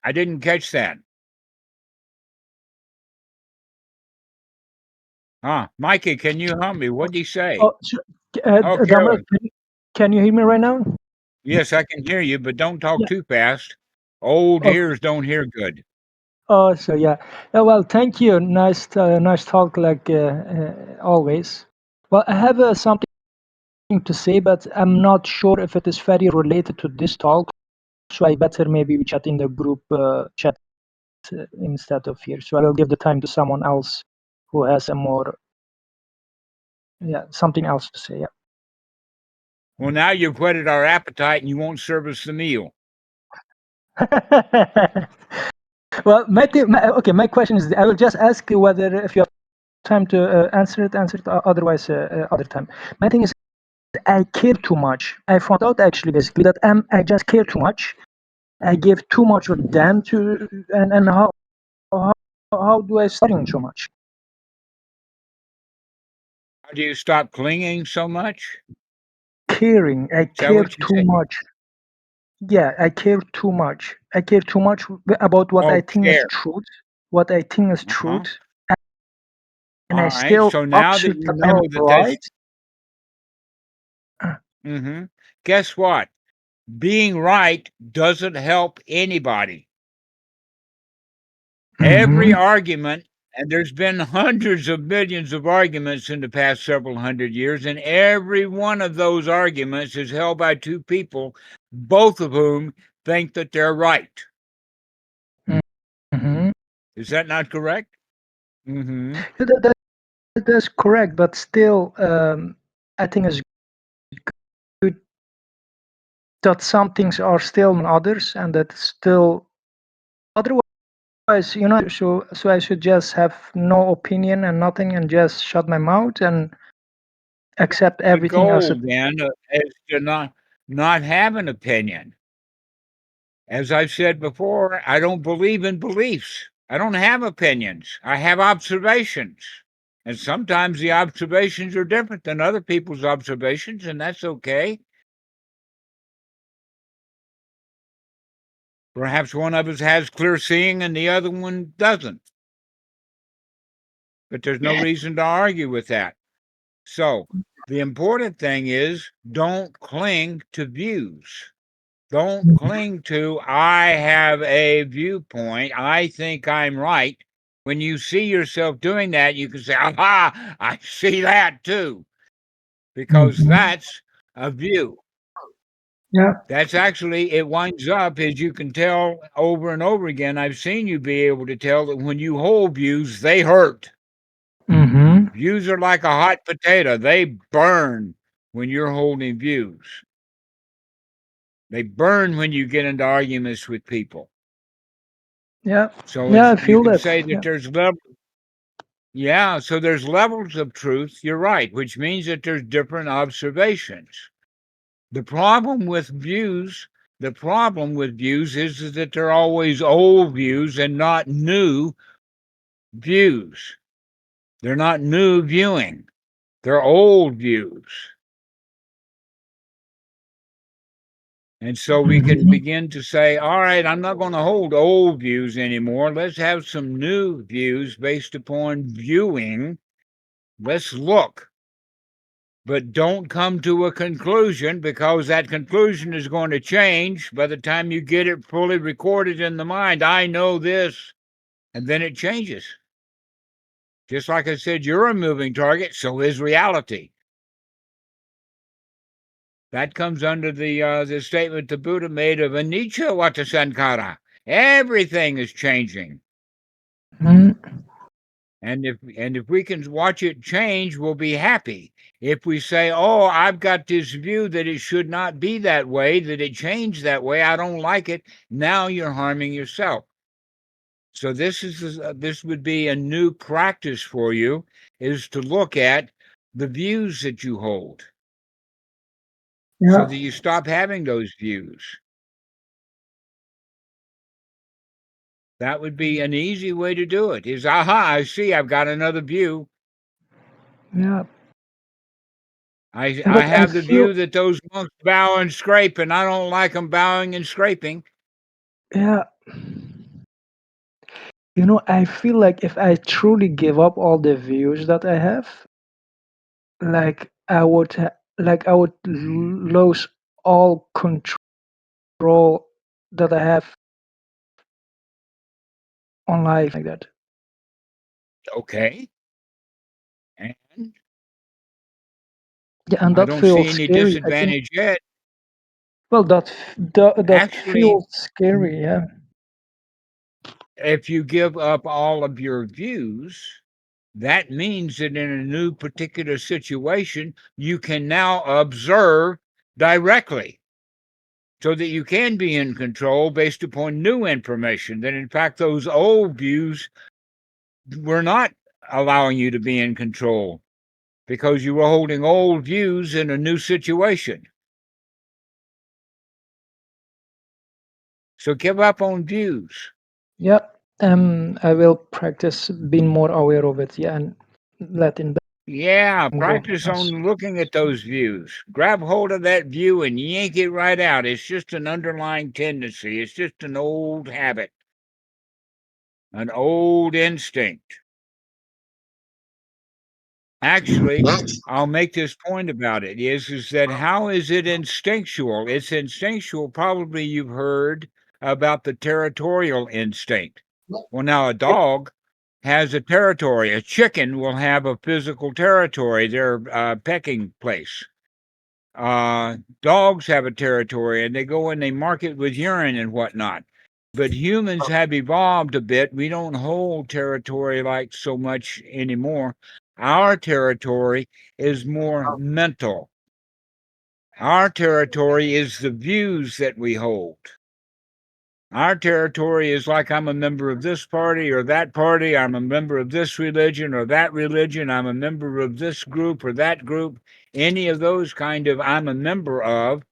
I didn't catch that. Mikey, can you help me? What did he say? Oh, Carolyn. Dhammarato, can you hear me right now? Yes, I can hear you, but don't talk Yeah. too fast. Old Okay. ears don't hear good. Oh, so yeah. Well, thank you. Nice talk, like always. Well, I have something to say, but I'm not sure if it is very related to this talk. So I better maybe we chat in the group chat instead of here. So I will give the time to someone else who has a more, something else to say. Yeah. Well, now you've whetted our appetite and you won't serve us the meal. Well, my question is, I will just ask you whether if you have time to answer it, otherwise other time. My thing is, I care too much. I found out actually basically that I just care too much. I give too much of damn to, and how do I start too much? How do you stop clinging so much? Caring. I care too much. Yeah, I care too much. I care too much about what I think is truth. What I think is truth. And all I right. still So now that you know that right. Guess what? Being right doesn't help anybody. Every argument, and there's been hundreds of millions of arguments in the past several hundred years, and every one of those arguments is held by two people, both of whom think that they're right. Is that not correct? That's correct, but still, I think it's good that some things are still on others, and that still otherwise, so I should just have no opinion and nothing, and just shut my mouth and accept everything the else. goal then is to not have an opinion. As I've said before, I don't believe in beliefs. I don't have opinions. I have observations. And sometimes the observations are different than other people's observations, and that's okay. Perhaps one of us has clear seeing and the other one doesn't. But there's no reason to argue with that. So the important thing is don't cling to views. Don't cling to, I have a viewpoint. I think I'm right. When you see yourself doing that, you can say, aha, I see that too. Because that's a view. Yeah. That's actually, it winds up, as you can tell over and over again. I've seen you be able to tell that when you hold views, they hurt. Views are like a hot potato. They burn when you're holding views. They burn when you get into arguments with people. Yeah. So I feel you can that. say that there's levels. Yeah, so there's levels of truth. You're right, which means that there's different observations. The problem with views is that they're always old views and not new views. They're not new viewing. They're old views. And so we can begin to say, all right, I'm not going to hold old views anymore. Let's have some new views based upon viewing. Let's look. But don't come to a conclusion, because that conclusion is going to change by the time you get it fully recorded in the mind. I know this, and then it changes. Just like I said, you're a moving target, so is reality. That comes under the statement the Buddha made of anicca vata sankhara. Everything is changing. And if we can watch it change, we'll be happy. If we say, "Oh, I've got this view that it should not be that way, that it changed that way, I don't like it," now you're harming yourself. So this would be a new practice for you, is to look at the views that you hold, so that you stop having those views. That would be an easy way to do it, is, aha, I see, I've got another view. Yeah. I Yeah, but I have the feel, view that those monks bow and scrape, and I don't like them bowing and scraping. yeah, you know, I feel like if I truly give up all the views that I have, like I would lose all control that I have on life like that. Okay. And Yeah, and I that don't see feels any scary. I think. disadvantage yet. Well, that Actually, feels scary. Yeah. if you give up all of your views, that means that in a new particular situation, you can now observe directly, so that you can be in control based upon new information. That in fact, those old views were not allowing you to be in control, because you were holding old views in a new situation. So give up on views. Yeah. I will practice being more aware of it. Yeah, and letting Yeah, them go. practice Yes. on looking at those views. Grab hold of that view and yank it right out. It's just an underlying tendency. It's just an old habit, an old instinct. Actually, I'll make this point about it, is that how is it instinctual? It's instinctual. Probably you've heard about the territorial instinct. Well, now a dog has a territory. A chicken will have a physical territory, their pecking place. Dogs have a territory, and they go and they mark it with urine and whatnot. But humans have evolved a bit. We don't hold territory like so much anymore. Our territory is more mental. Our territory is the views that we hold. Our territory is like, I'm a member of this party or that party. I'm a member of this religion or that religion. I'm a member of this group or that group. Any of those kind of I'm a member of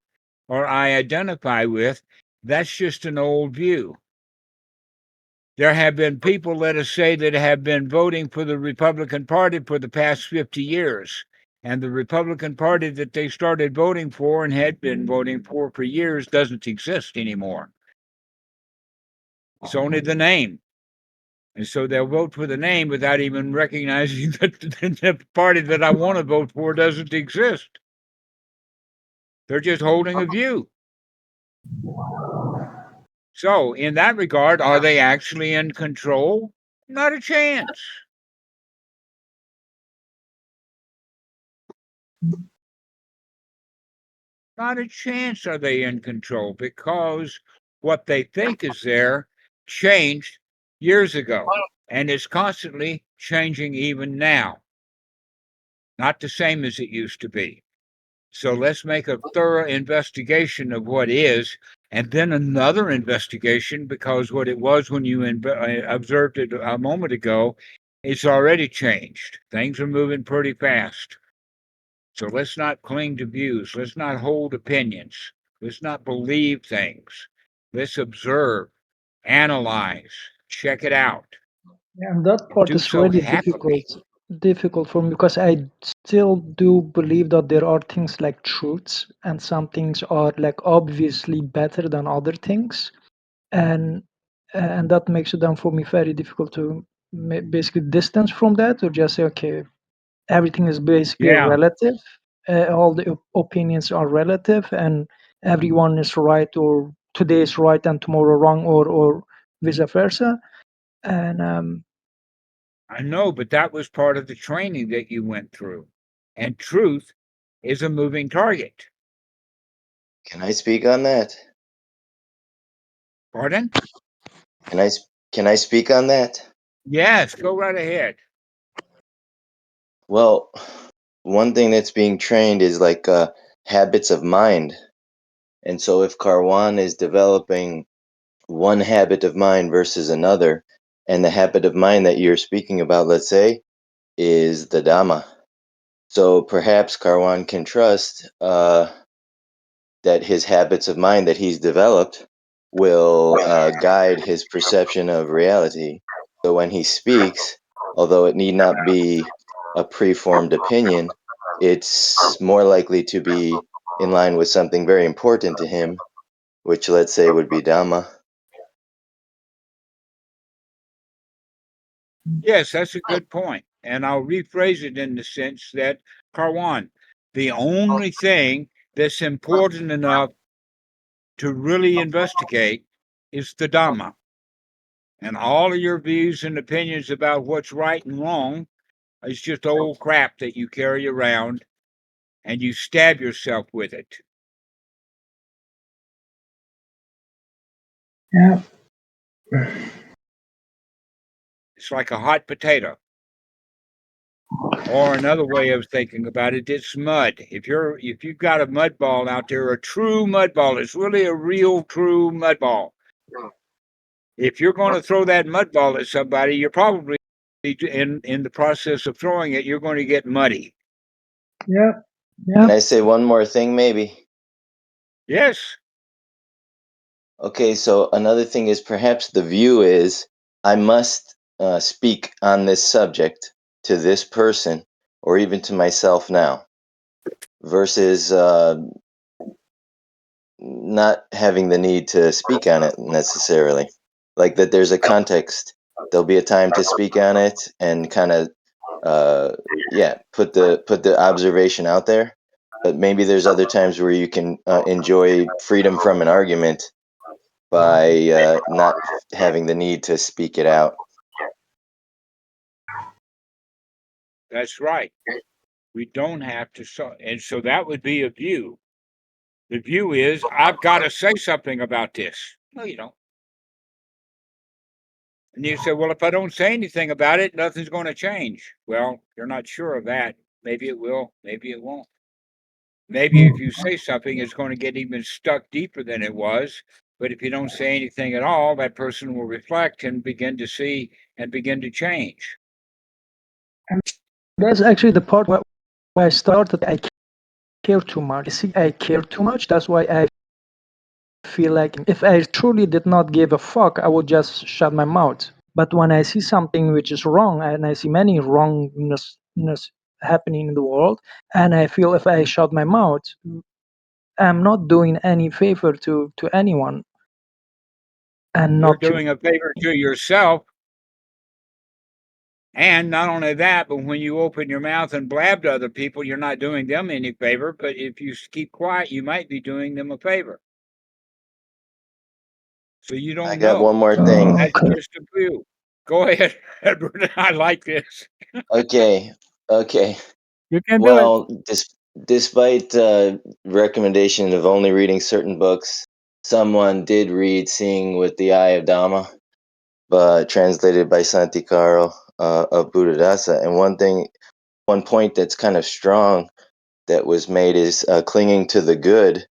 or I identify with, that's just an old view. There have been people, let us say, that have been voting for the Republican Party for the past 50 years. And the Republican Party that they started voting for and had been voting for years doesn't exist anymore. It's only the name. And so they'll vote for the name without even recognizing that the party that I want to vote for doesn't exist. They're just holding a view. So, in that regard, are they actually in control? Not a chance. Not a chance are they in control, because what they think is there changed years ago and is constantly changing even now. Not the same as it used to be. So let's make a thorough investigation of what is, and then another investigation, because what it was when you observed it a moment ago, it's already changed. Things are moving pretty fast. So let's not cling to views. Let's not hold opinions. Let's not believe things. Let's observe, analyze, check it out. Yeah, and that part Do is so really happily. difficult for me because I still do believe that there are things like truths and some things are like obviously better than other things, and that makes it then for me very difficult to basically distance from that or just say okay, everything is basically Yeah, relative, all the opinions are relative, and everyone is right, or today is right and tomorrow wrong, or vice versa, and I know, but that was part of the training that you went through. And truth is a moving target. Can I speak on that? Pardon? Can I speak on that? Yes, go right ahead. Well, one thing that's being trained is like habits of mind. And so if Karwan is developing one habit of mind versus another, and the habit of mind that you're speaking about, let's say, is the Dhamma. So perhaps Karwan can trust that his habits of mind that he's developed will guide his perception of reality. So when he speaks, although it need not be a preformed opinion, it's more likely to be in line with something very important to him, which let's say would be Dhamma. Yes, that's a good point. And I'll rephrase it in the sense that, Karwan, the only thing that's important enough to really investigate is the Dhamma. And all of your views and opinions about what's right and wrong is just old crap that you carry around and you stab yourself with it. Yeah. It's like a hot potato. Or another way of thinking about it, it's mud. If you've got a mud ball out there, a true mud ball, it's really a real true mud ball. If you're going to throw that mud ball at somebody, you're probably in the process of throwing it, you're going to get muddy. Yeah. Can I say one more thing, maybe? Yes. Okay, so another thing is perhaps the view is I must speak on this subject to this person or even to myself now versus not having the need to speak on it necessarily. Like that there's a context. There'll be a time to speak on it and kind of put the observation out there. But maybe there's other times where you can enjoy freedom from an argument by not having the need to speak it out. That's right. We don't have to. And so that would be a view. The view is, I've got to say something about this. No, you don't. And you say, well, if I don't say anything about it, nothing's going to change. Well, you're not sure of that. Maybe it will. Maybe it won't. Maybe if you say something, it's going to get even stuck deeper than it was. But if you don't say anything at all, that person will reflect and begin to see and begin to change. That's actually the part where I started. I care too much. You see, I care too much. That's why I feel like if I truly did not give a fuck, I would just shut my mouth. But when I see something which is wrong, and I see many wrongness happening in the world, and I feel if I shut my mouth, I'm not doing any favor to anyone. And You're not to doing a favor to yourself. And not only that, but when you open your mouth and blab to other people, you're not doing them any favor. But if you keep quiet, you might be doing them a favor. So you don't I got know. one more thing. That's just a view. Go ahead, Edward. I like this. Okay. You can do it. Well, despite recommendation of only reading certain books, someone did read Seeing with the Eye of Dhamma, translated by Santi Caro of Buddhadasa. And one point that's kind of strong that was made is clinging to the good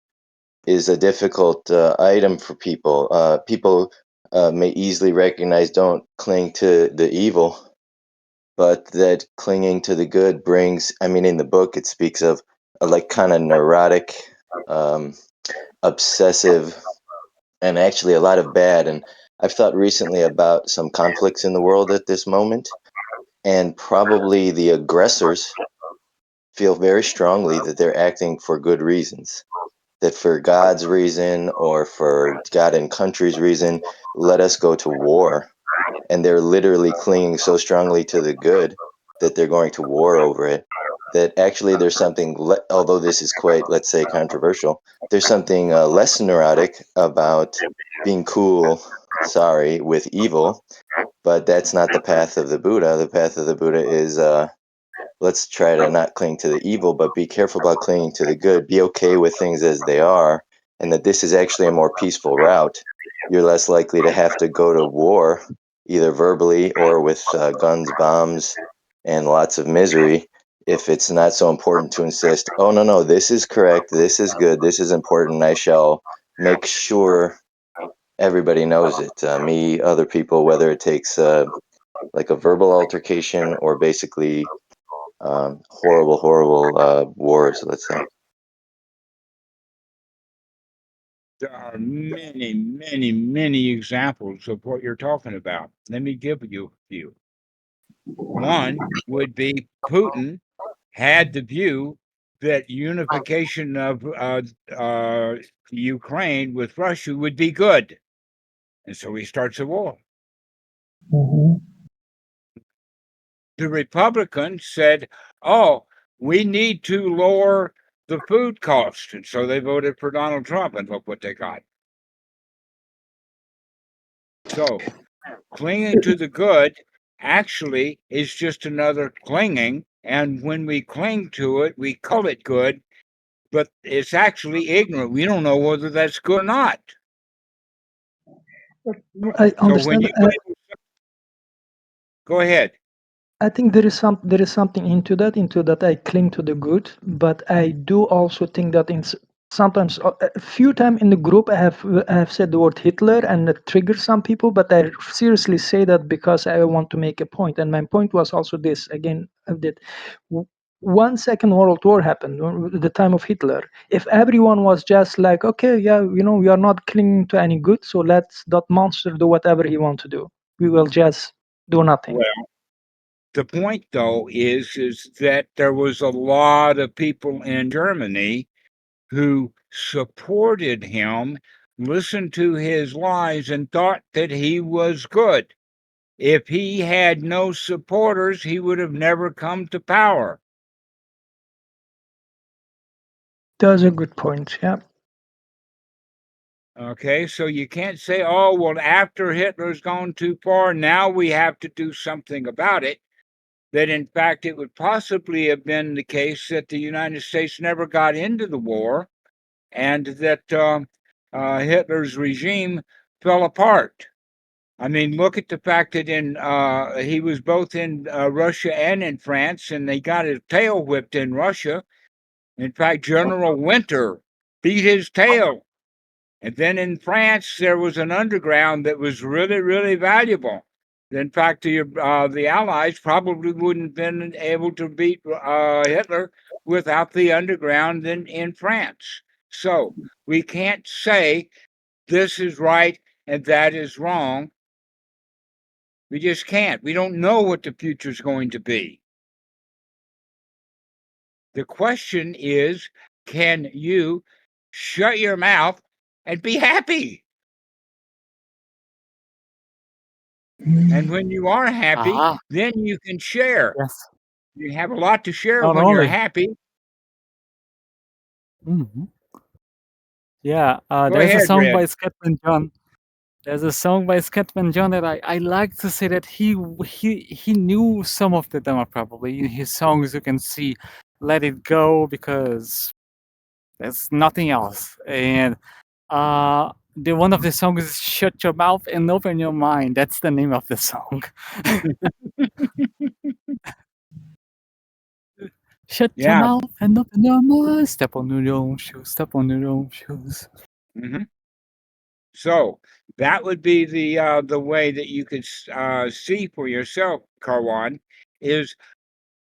is a difficult item for people. People may easily recognize don't cling to the evil, but that clinging to the good brings, I mean, in the book, it speaks of a like kind of neurotic, obsessive, and actually a lot of bad. And I've thought recently about some conflicts in the world at this moment, and probably the aggressors feel very strongly that they're acting for good reasons. That for God's reason or for God and country's reason, let us go to war. And they're literally clinging so strongly to the good that they're going to war over it. That actually there's something, although this is quite, let's say, controversial, there's something less neurotic about being cool, with evil. But that's not the path of the Buddha. The path of the Buddha is let's try to not cling to the evil, but be careful about clinging to the good. Be okay with things as they are, and that this is actually a more peaceful route. You're less likely to have to go to war, either verbally or with guns, bombs, and lots of misery. if it's not so important to insist, oh, no, this is correct, this is good, this is important, I shall make sure everybody knows it. Me, other people, whether it takes like a verbal altercation or basically horrible wars, let's say. There are many, many, many examples of what you're talking about. Let me give you a few. One would be Putin had the view that unification of Ukraine with Russia would be good. And so he starts a war. Mhm. The Republicans said, oh, we need to lower the food cost. And so they voted for Donald Trump, and look what they got. So clinging to the good actually is just another clinging. And when we cling to it, we call it good, but it's actually ignorant. We don't know whether that's good or not. I So when understand. you go ahead. I think there is something into that I cling to the good, but I do also think that sometimes a few times in the group I have said the word Hitler and it triggers some people, but I seriously say that because I want to make a point, and my point was also this again that one second World War happened at the time of Hitler. If everyone was just like, okay, yeah, we are not clinging to any good, so let's that monster do whatever he want to do. We will just do nothing. Well, the point, though, is that there was a lot of people in Germany who supported him, listened to his lies, and thought that he was good. If he had no supporters, he would have never come to power. That's a good point, yeah. Okay, so you can't say, oh, well, after Hitler's gone too far, now we have to do something about it. That, in fact, it would possibly have been the case that the United States never got into the war and that Hitler's regime fell apart. I mean, look at the fact that he was both in Russia and in France, and they got his tail whipped in Russia. In fact, General Winter beat his tail. And then in France, there was an underground that was really, really valuable. In fact, the Allies probably wouldn't have been able to beat Hitler without the underground in France. So we can't say this is right and that is wrong. We just can't. We don't know what the future is going to be. The question is, can you shut your mouth and be happy? And when you are happy, then you can share. Yes. You have a lot to share Not when you're only. happy. Yeah, Go there's a ahead, song Red. by Scatman John. There's a song by Scatman John that I like to say that he knew some of the Dhamma probably. In his songs you can see Let It Go because there's nothing else. And the one of the songs is Shut Your Mouth and Open Your Mind. That's the name of the song. Shut your Yeah. mouth and open your mind. Step on your own shoes. Step on your own shoes. So that would be the way that you could see for yourself, Karwan, is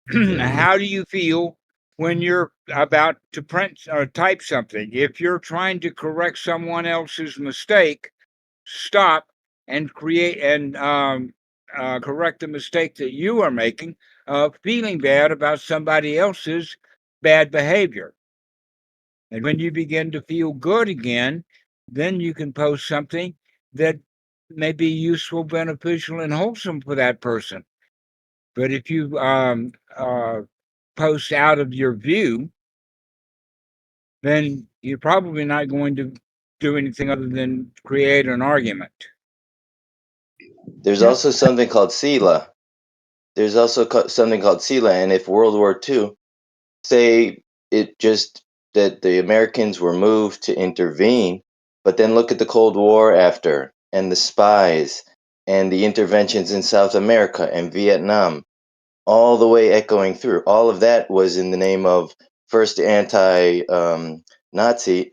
how do you feel when you're about to print or type something? If you're trying to correct someone else's mistake, stop and create and correct the mistake that you are making of feeling bad about somebody else's bad behavior. And when you begin to feel good again, then you can post something that may be useful, beneficial, and wholesome for that person. But if you post out of your view, then you're probably not going to do anything other than create an argument. There's also something called Sila. There's also something called Sila, and if World War II, say it just that the Americans were moved to intervene, but then look at the Cold War after, and the spies, and the interventions in South America and Vietnam. all the way echoing through. All of that was in the name of first anti-Nazi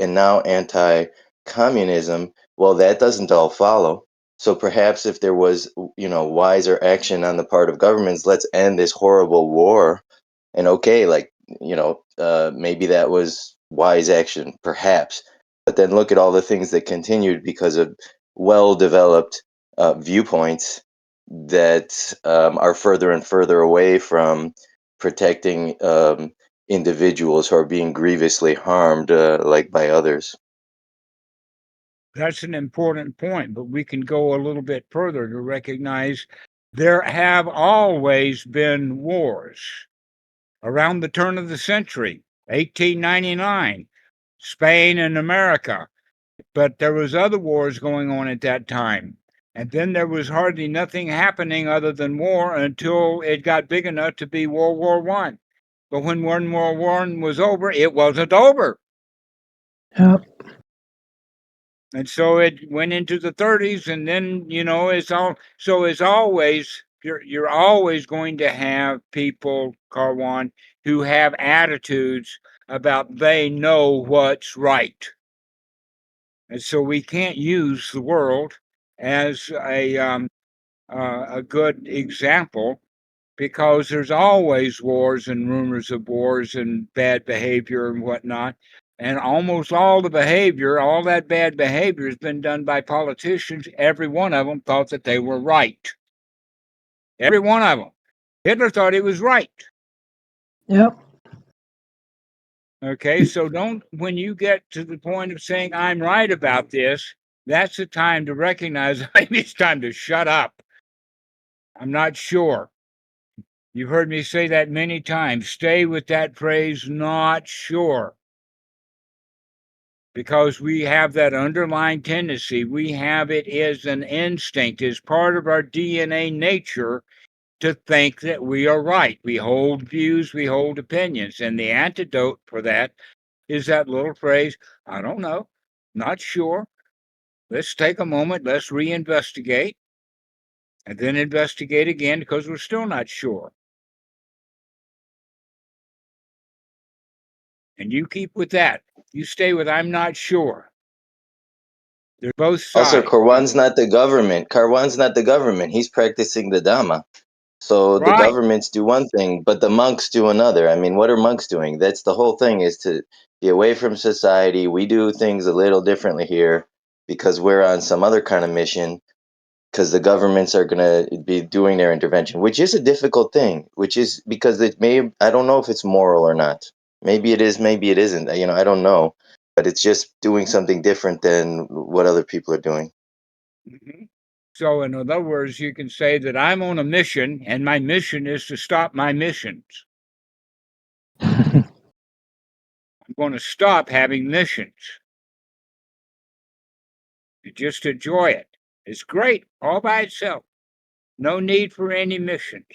and now anti-communism. Well, that doesn't all follow. So perhaps if there was, wiser action on the part of governments, let's end this horrible war. And okay, maybe that was wise action, perhaps. But then look at all the things that continued because of well-developed viewpoints that are further and further away from protecting individuals who are being grievously harmed, like by others. That's an important point, but we can go a little bit further to recognize there have always been wars. Around the turn of the century, 1899, Spain and America, but there was other wars going on at that time. And then there was hardly nothing happening other than war until it got big enough to be World War I. But when World War I was over, it wasn't over. Yeah. And so it went into the 30s, and then it's all. So as always, you're always going to have people, Karwan, who have attitudes about they know what's right, and so we can't use the world as a good example, because there's always wars and rumors of wars and bad behavior and whatnot. And almost all the behavior, all that bad behavior has been done by politicians. Every one of them thought that they were right. Every one of them. Hitler thought he was right. Yep. Okay, so when you get to the point of saying, I'm right about this, that's the time to recognize maybe it's time to shut up. I'm not sure. You've heard me say that many times. Stay with that phrase, not sure. Because we have that underlying tendency. We have it as an instinct, as part of our DNA nature, to think that we are right. We hold views, we hold opinions. And the antidote for that is that little phrase, I don't know, not sure. Let's take a moment, let's reinvestigate, and then investigate again because we're still not sure. And you keep with that. You stay with I'm not sure. They're both sides. Also, Karwan's not the government. Karwan's not the government. He's practicing the Dhamma. So the Right. governments do one thing, but the monks do another. I mean, what are monks doing? That's the whole thing, is to be away from society. We do things a little differently here because we're on some other kind of mission, because the governments are going to be doing their intervention, which is a difficult thing, which is because I don't know if it's moral or not. Maybe it is, maybe it isn't. I don't know. But it's just doing something different than what other people are doing. Mm-hmm. So, in other words, you can say that I'm on a mission, and my mission is to stop my missions. I'm going to stop having missions. And just enjoy it. It's great all by itself. No need for any missions.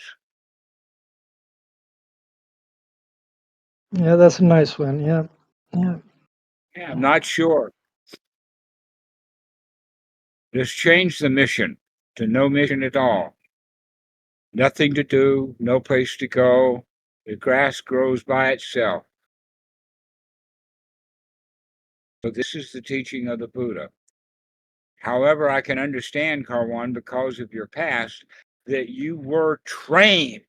Yeah, that's a nice one. Yeah. Yeah. Yeah, I'm not sure. Just change the mission to no mission at all. Nothing to do, no place to go. The grass grows by itself. So this is the teaching of the Buddha. However, I can understand, Karwan, because of your past, that you were trained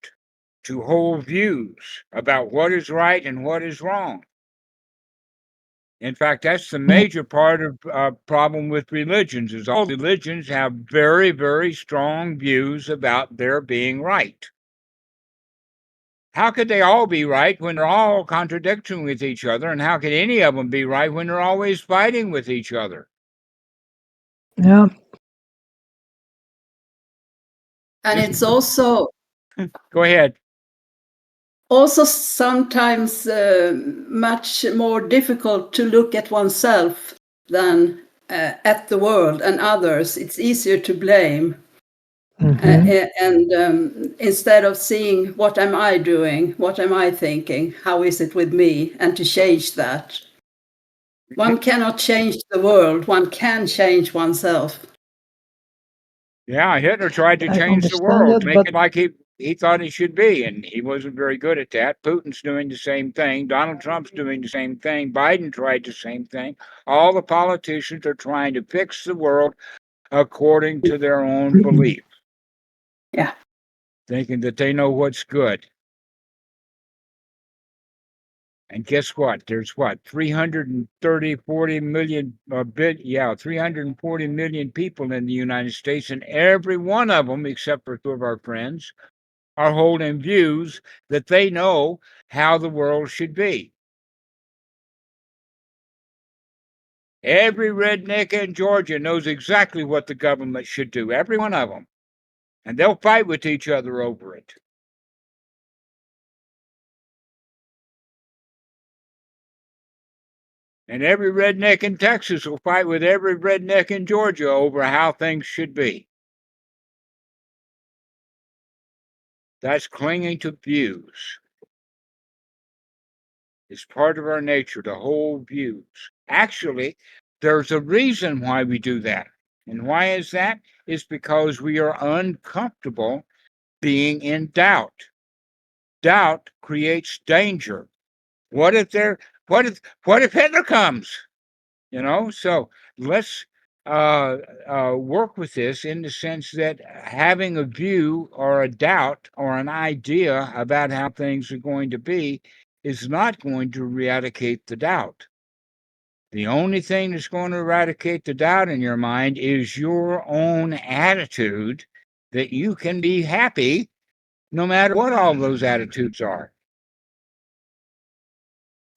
to hold views about what is right and what is wrong. In fact, that's the major part of problem with religions, is all religions have very, very strong views about their being right. How could they all be right when they're all contradicting with each other? And how could any of them be right when they're always fighting with each other? Yeah. And it's also Go ahead. also sometimes much more difficult to look at oneself than at the world and others. It's easier to blame. And instead of seeing what am I doing, what am I thinking, how is it with me, and to change that. One cannot change the world, one can change oneself. Yeah, Hitler tried to I change the understand world, that, make but it like he thought it should be, and he wasn't very good at that. Putin's doing the same thing. Donald Trump's doing the same thing. Biden tried the same thing. All the politicians are trying to fix the world according to their own belief. Yeah. Thinking that they know what's good. And guess what? There's what? 40 million, 340 million people in the United States, and every one of them, except for two of our friends, are holding views that they know how the world should be. Every redneck in Georgia knows exactly what the government should do, every one of them. And they'll fight with each other over it. And every redneck in Texas will fight with every redneck in Georgia over how things should be. That's clinging to views. It's part of our nature to hold views. Actually, there's a reason why we do that. And why is that? It's because we are uncomfortable being in doubt. Doubt creates danger. What if Hitler comes? So let's work with this in the sense that having a view or a doubt or an idea about how things are going to be is not going to eradicate the doubt. The only thing that's going to eradicate the doubt in your mind is your own attitude that you can be happy no matter what all those attitudes are.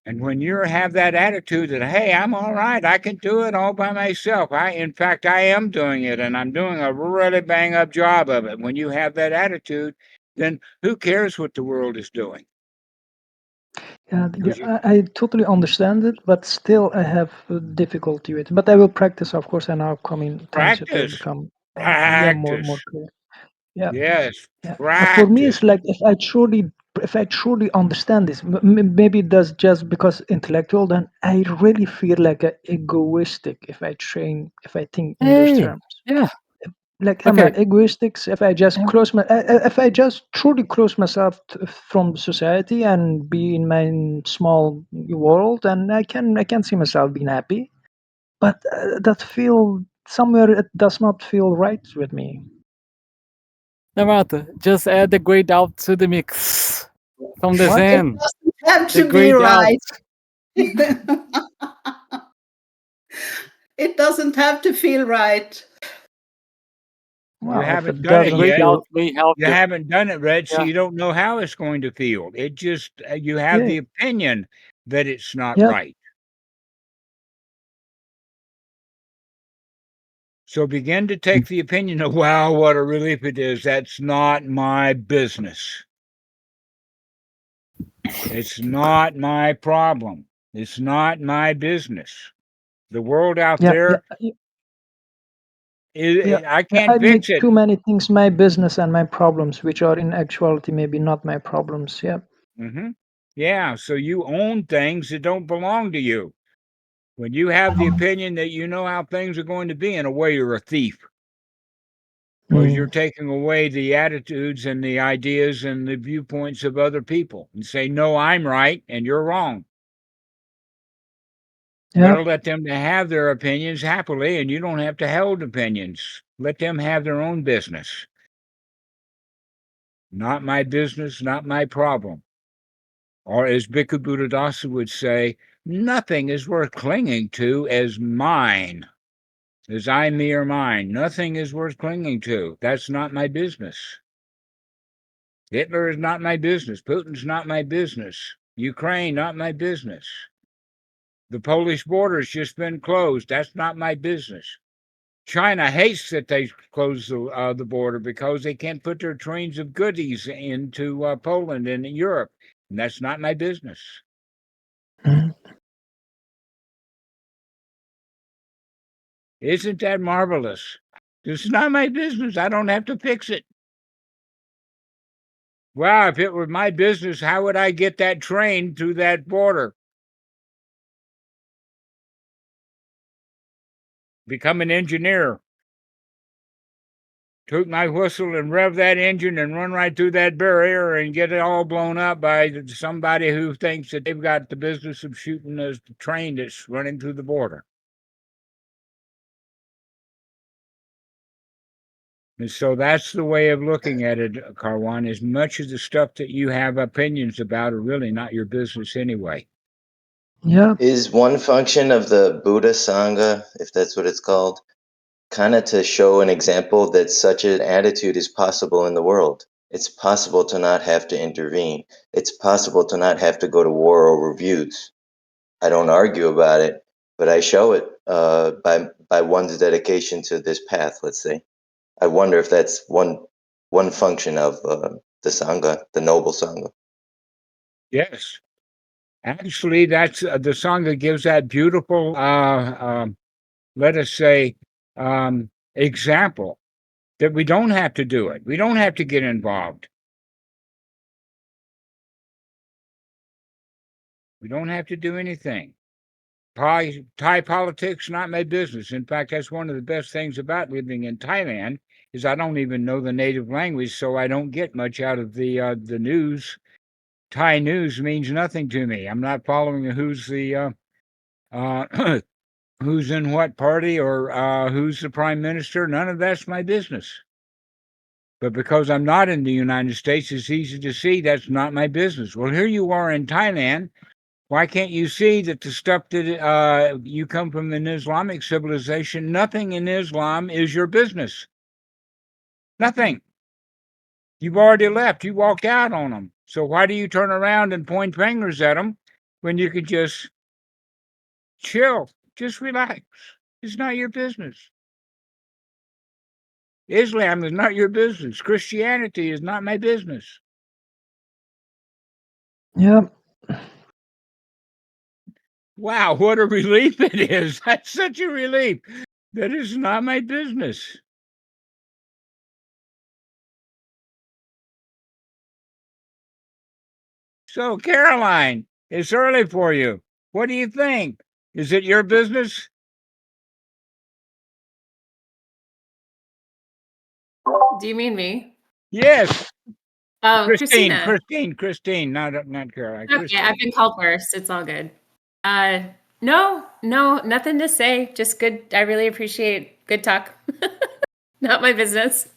And when you have that attitude that, hey, I'm all right, I can do it all by myself. In fact, I am doing it, and I'm doing a really bang-up job of it. When you have that attitude, then who cares what the world is doing? I totally understand it, but still I have difficulty with it. But I will practice, of course, and now coming times it will Practice. become Practice. more clear. Yeah. Yes, Yeah. practice. For me, it's like if I truly understand this, maybe that's just because intellectual, then I really feel like egoistic if I think in those terms. Yeah. Like am I egoistic if I just if I just truly close myself from society and be in my small world, and I can see myself being happy, but that feel somewhere it does not feel right with me. Samatha, just add the grey doubt to the mix from the What? Zen. It doesn't have The to be grey doubt. right. It doesn't have to feel right. Well, You if haven't it done it doesn't Grey yet. feel, doubt may help You you. haven't done it, Red, so Yeah. you don't know how it's going to feel. It just, you have yeah, the opinion that it's not yeah, right. So begin to take the opinion of, wow, what a relief it is. That's not my business. It's not my problem. It's not my business. The world out there, I can't I make fix it. too many things my business and my problems, which are in actuality maybe not my problems. Yeah. Yeah, so you own things that don't belong to you. When you have the opinion that you know how things are going to be, in a way, you're a thief. Because you're taking away the attitudes and the ideas and the viewpoints of other people and say, no, I'm right and you're wrong. You got to let them to have their opinions happily, and you don't have to hold opinions. Let them have their own business. Not my business, not my problem. Or as Bhikkhu Buddhadasa would say, nothing is worth clinging to as mine, as I, me, or mine. Nothing is worth clinging to. That's not my business. Hitler is not my business. Putin's not my business. Ukraine, not my business. The Polish border's just been closed. That's not my business. China hates that they close the border because they can't put their trains of goodies into Poland and Europe. And that's not my business. Isn't that marvelous? This is not my business. I don't have to fix it. Wow, if it were my business, how would I get that train through that border? Become an engineer. toot my whistle and rev that engine and run right through that barrier and get it all blown up by somebody who thinks that they've got the business of shooting a train that's running through the border. And so that's the way of looking at it, Karwan. As much of the stuff that you have opinions about are really not your business anyway. Yeah. Is one function of the Buddha Sangha, if that's what it's called, kind of to show an example that such an attitude is possible in the world? It's possible to not have to intervene. It's possible to not have to go to war over views. I don't argue about it, but I show it by one's dedication to this path, let's say. I wonder if that's one function of the Sangha, the noble Sangha. Yes. Actually, that's the Sangha gives that beautiful, let us say, example that we don't have to do it. We don't have to get involved. We don't have to do anything. Thai politics, not my business. In fact, that's one of the best things about living in Thailand is I don't even know the native language, so I don't get much out of the news. Thai news means nothing to me. I'm not following who's the who's in what party or who's the prime minister. None of that's my business. But because I'm not in the United States, it's easy to see that's not my business. Well, here you are in Thailand. Why can't you see that the stuff that you come from an Islamic civilization, nothing in Islam is your business? Nothing. You've already left. You walked out on them. So why do you turn around and point fingers at them when you could just chill, just relax? It's not your business. Islam is not your business. Christianity is not my business. Yeah. Wow, what a relief it is. That's such a relief. That is not my business. So, Caroline, it's early for you. What do you think? Is it your business? Do you mean me? Yes. Oh, Christine, Christina. Christine, not Caroline. Okay, Christine. I've been called worse. It's all good. No, nothing to say. Just good. I really appreciate good talk. Not my business.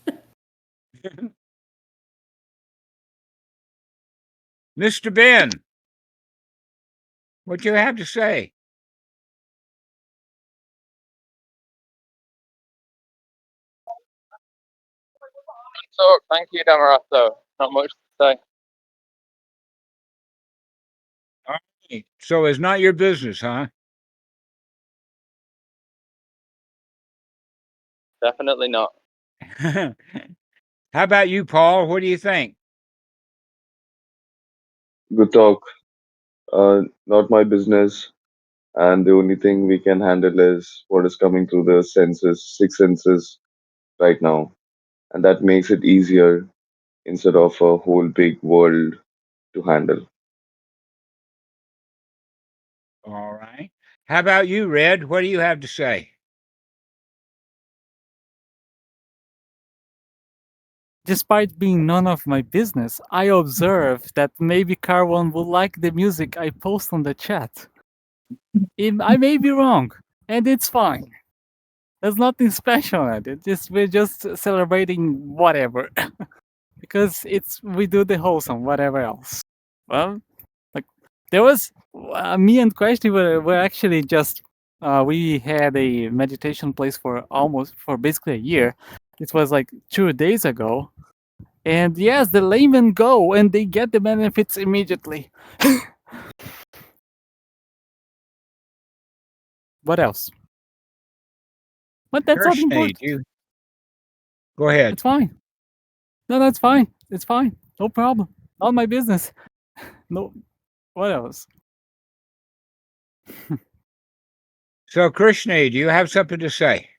Mr. Ben, what you have to say? So, thank you, Dhammarato. Not much to say. All right. So it's not your business, huh? Definitely not. How about you, Paul? What do you think? Good talk. Not my business. And the only thing we can handle is what is coming through the senses, six senses right now. And that makes it easier instead of a whole big world to handle. All right. How about you, Red? What do you have to say? Despite being none of my business, I observe that maybe Carwan will like the music I post on the chat. I may be wrong, and it's fine. There's nothing special at it. We're just celebrating whatever, because we do the wholesome whatever else. Well, like there was me and Krishna were actually just we had a meditation place for basically a year. It was like 2 days ago. And yes, the laymen go and they get the benefits immediately. What else? But that's not important. Go ahead. It's fine. No, that's fine. It's fine. No problem. Not my business. No. What else? So, Krishna, do you have something to say?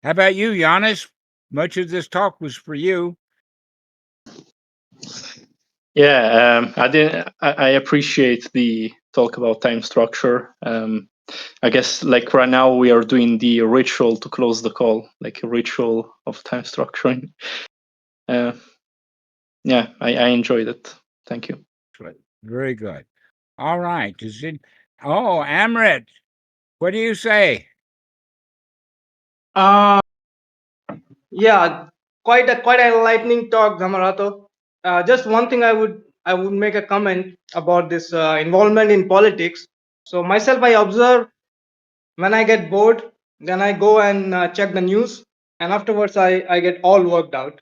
How about you, Giannis? Much of this talk was for you. Yeah, I appreciate the talk about time structure. I guess like right now we are doing the ritual to close the call, like a ritual of time structuring. Yeah, I enjoyed it. Thank you. Very good. All right. Amrit, what do you say? Yeah, quite a enlightening talk, Dhammarato. Just one thing I would make a comment about this involvement in politics. So myself, I observe when I get bored, then I go and check the news, and afterwards I get all worked out.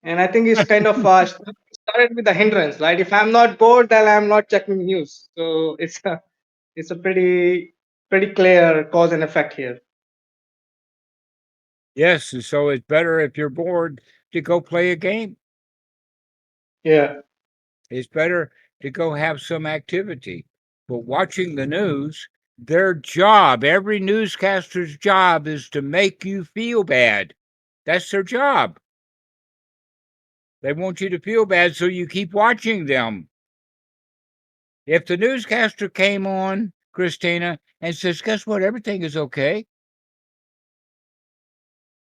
And I think it's kind of started with the hindrance, right? If I'm not bored, then I'm not checking news. So it's a pretty clear cause and effect here. Yes, so it's better if you're bored to go play a game. Yeah. It's better to go have some activity. But watching the news, their job, every newscaster's job is to make you feel bad. That's their job. They want you to feel bad, so you keep watching them. If the newscaster came on, Christina, and says, guess what? Everything is okay.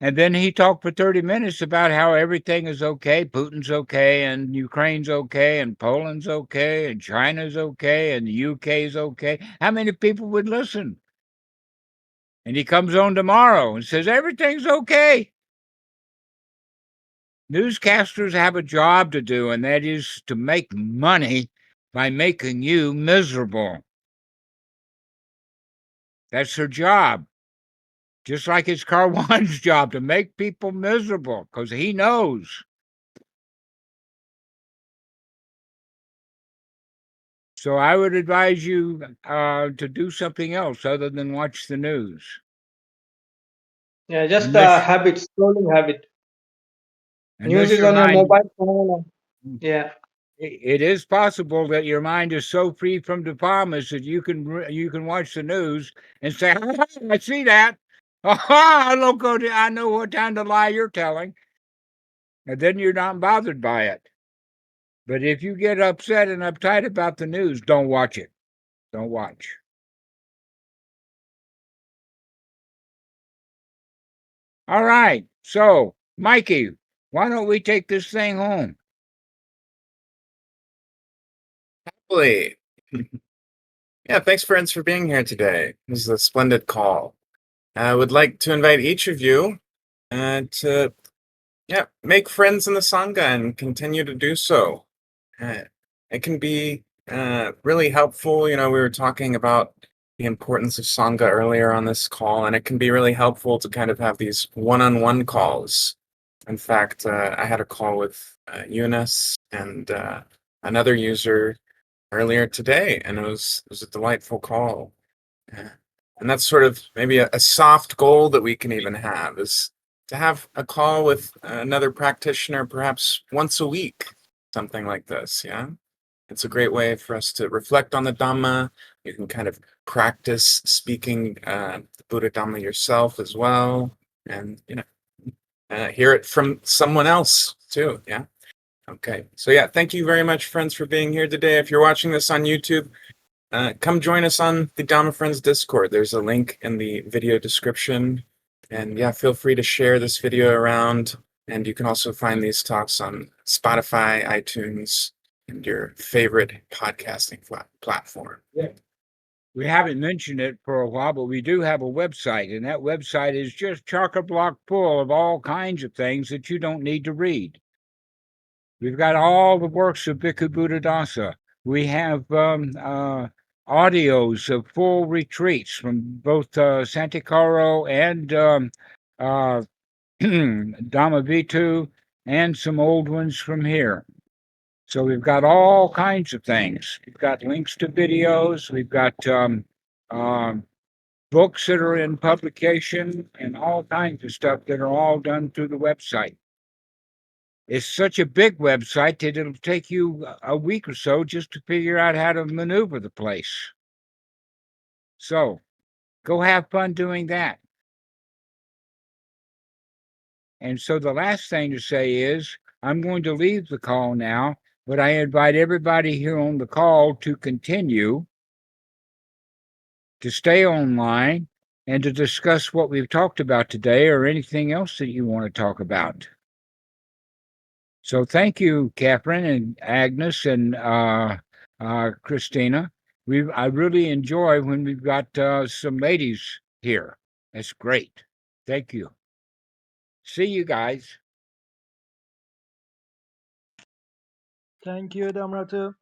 And then he talked for 30 minutes about how everything is okay. Putin's okay, and Ukraine's okay, and Poland's okay, and China's okay, and the UK's okay. How many people would listen? And he comes on tomorrow and says, everything's okay. Newscasters have a job to do, and that is to make money by making you miserable. That's their job. Just like it's Carwan's job to make people miserable, because he knows. So I would advise you to do something else other than watch the news. Yeah, just Unless a habit, scrolling habit. News is your on your mind, mobile phone. Yeah. it is possible that your mind is so free from diplomas that you can watch the news and say, oh, I see that. Oh, I know what kind of lie you're telling. And then you're not bothered by it. But if you get upset and uptight about the news, don't watch it. Don't watch. All right. So, Mikey, why don't we take this thing home? Happily. Yeah, thanks, friends, for being here today. This is a splendid call. I would like to invite each of you to make friends in the Sangha and continue to do so. It can be really helpful. You know, we were talking about the importance of Sangha earlier on this call, and it can be really helpful to kind of have these one-on-one calls. In fact, I had a call with Eunice and another user earlier today, and it was a delightful call. And that's sort of maybe a soft goal that we can even have, is to have a call with another practitioner perhaps once a week, something like this. Yeah, it's a great way for us to reflect on the Dhamma. You can kind of practice speaking the Buddha Dhamma yourself as well, and hear it from someone else too. Yeah. Okay. So yeah, thank you very much, friends, for being here today. If you're watching this on YouTube, come join us on the Dhamma Friends Discord. There's a link in the video description. And yeah, feel free to share this video around. And you can also find these talks on Spotify, iTunes, and your favorite podcasting platform. Yeah. We haven't mentioned it for a while, but we do have a website, and that website is just chock-a-block full of all kinds of things that you don't need to read. We've got all the works of Bhikkhu Buddhadasa. We have audios of full retreats from both Santikaro and Dhammavitu, and some old ones from here. So we've got all kinds of things. We've got links to videos. We've got books that are in publication and all kinds of stuff that are all done through the website. It's such a big website that it'll take you a week or so just to figure out how to maneuver the place. So go have fun doing that. And so the last thing to say is, I'm going to leave the call now But I invite everybody here on the call to continue to stay online and to discuss what we've talked about today or anything else that you want to talk about. So thank you, Catherine and Agnes and Christina. I really enjoy when we've got some ladies here. That's great. Thank you. See you guys. Thank you, Dhammarato.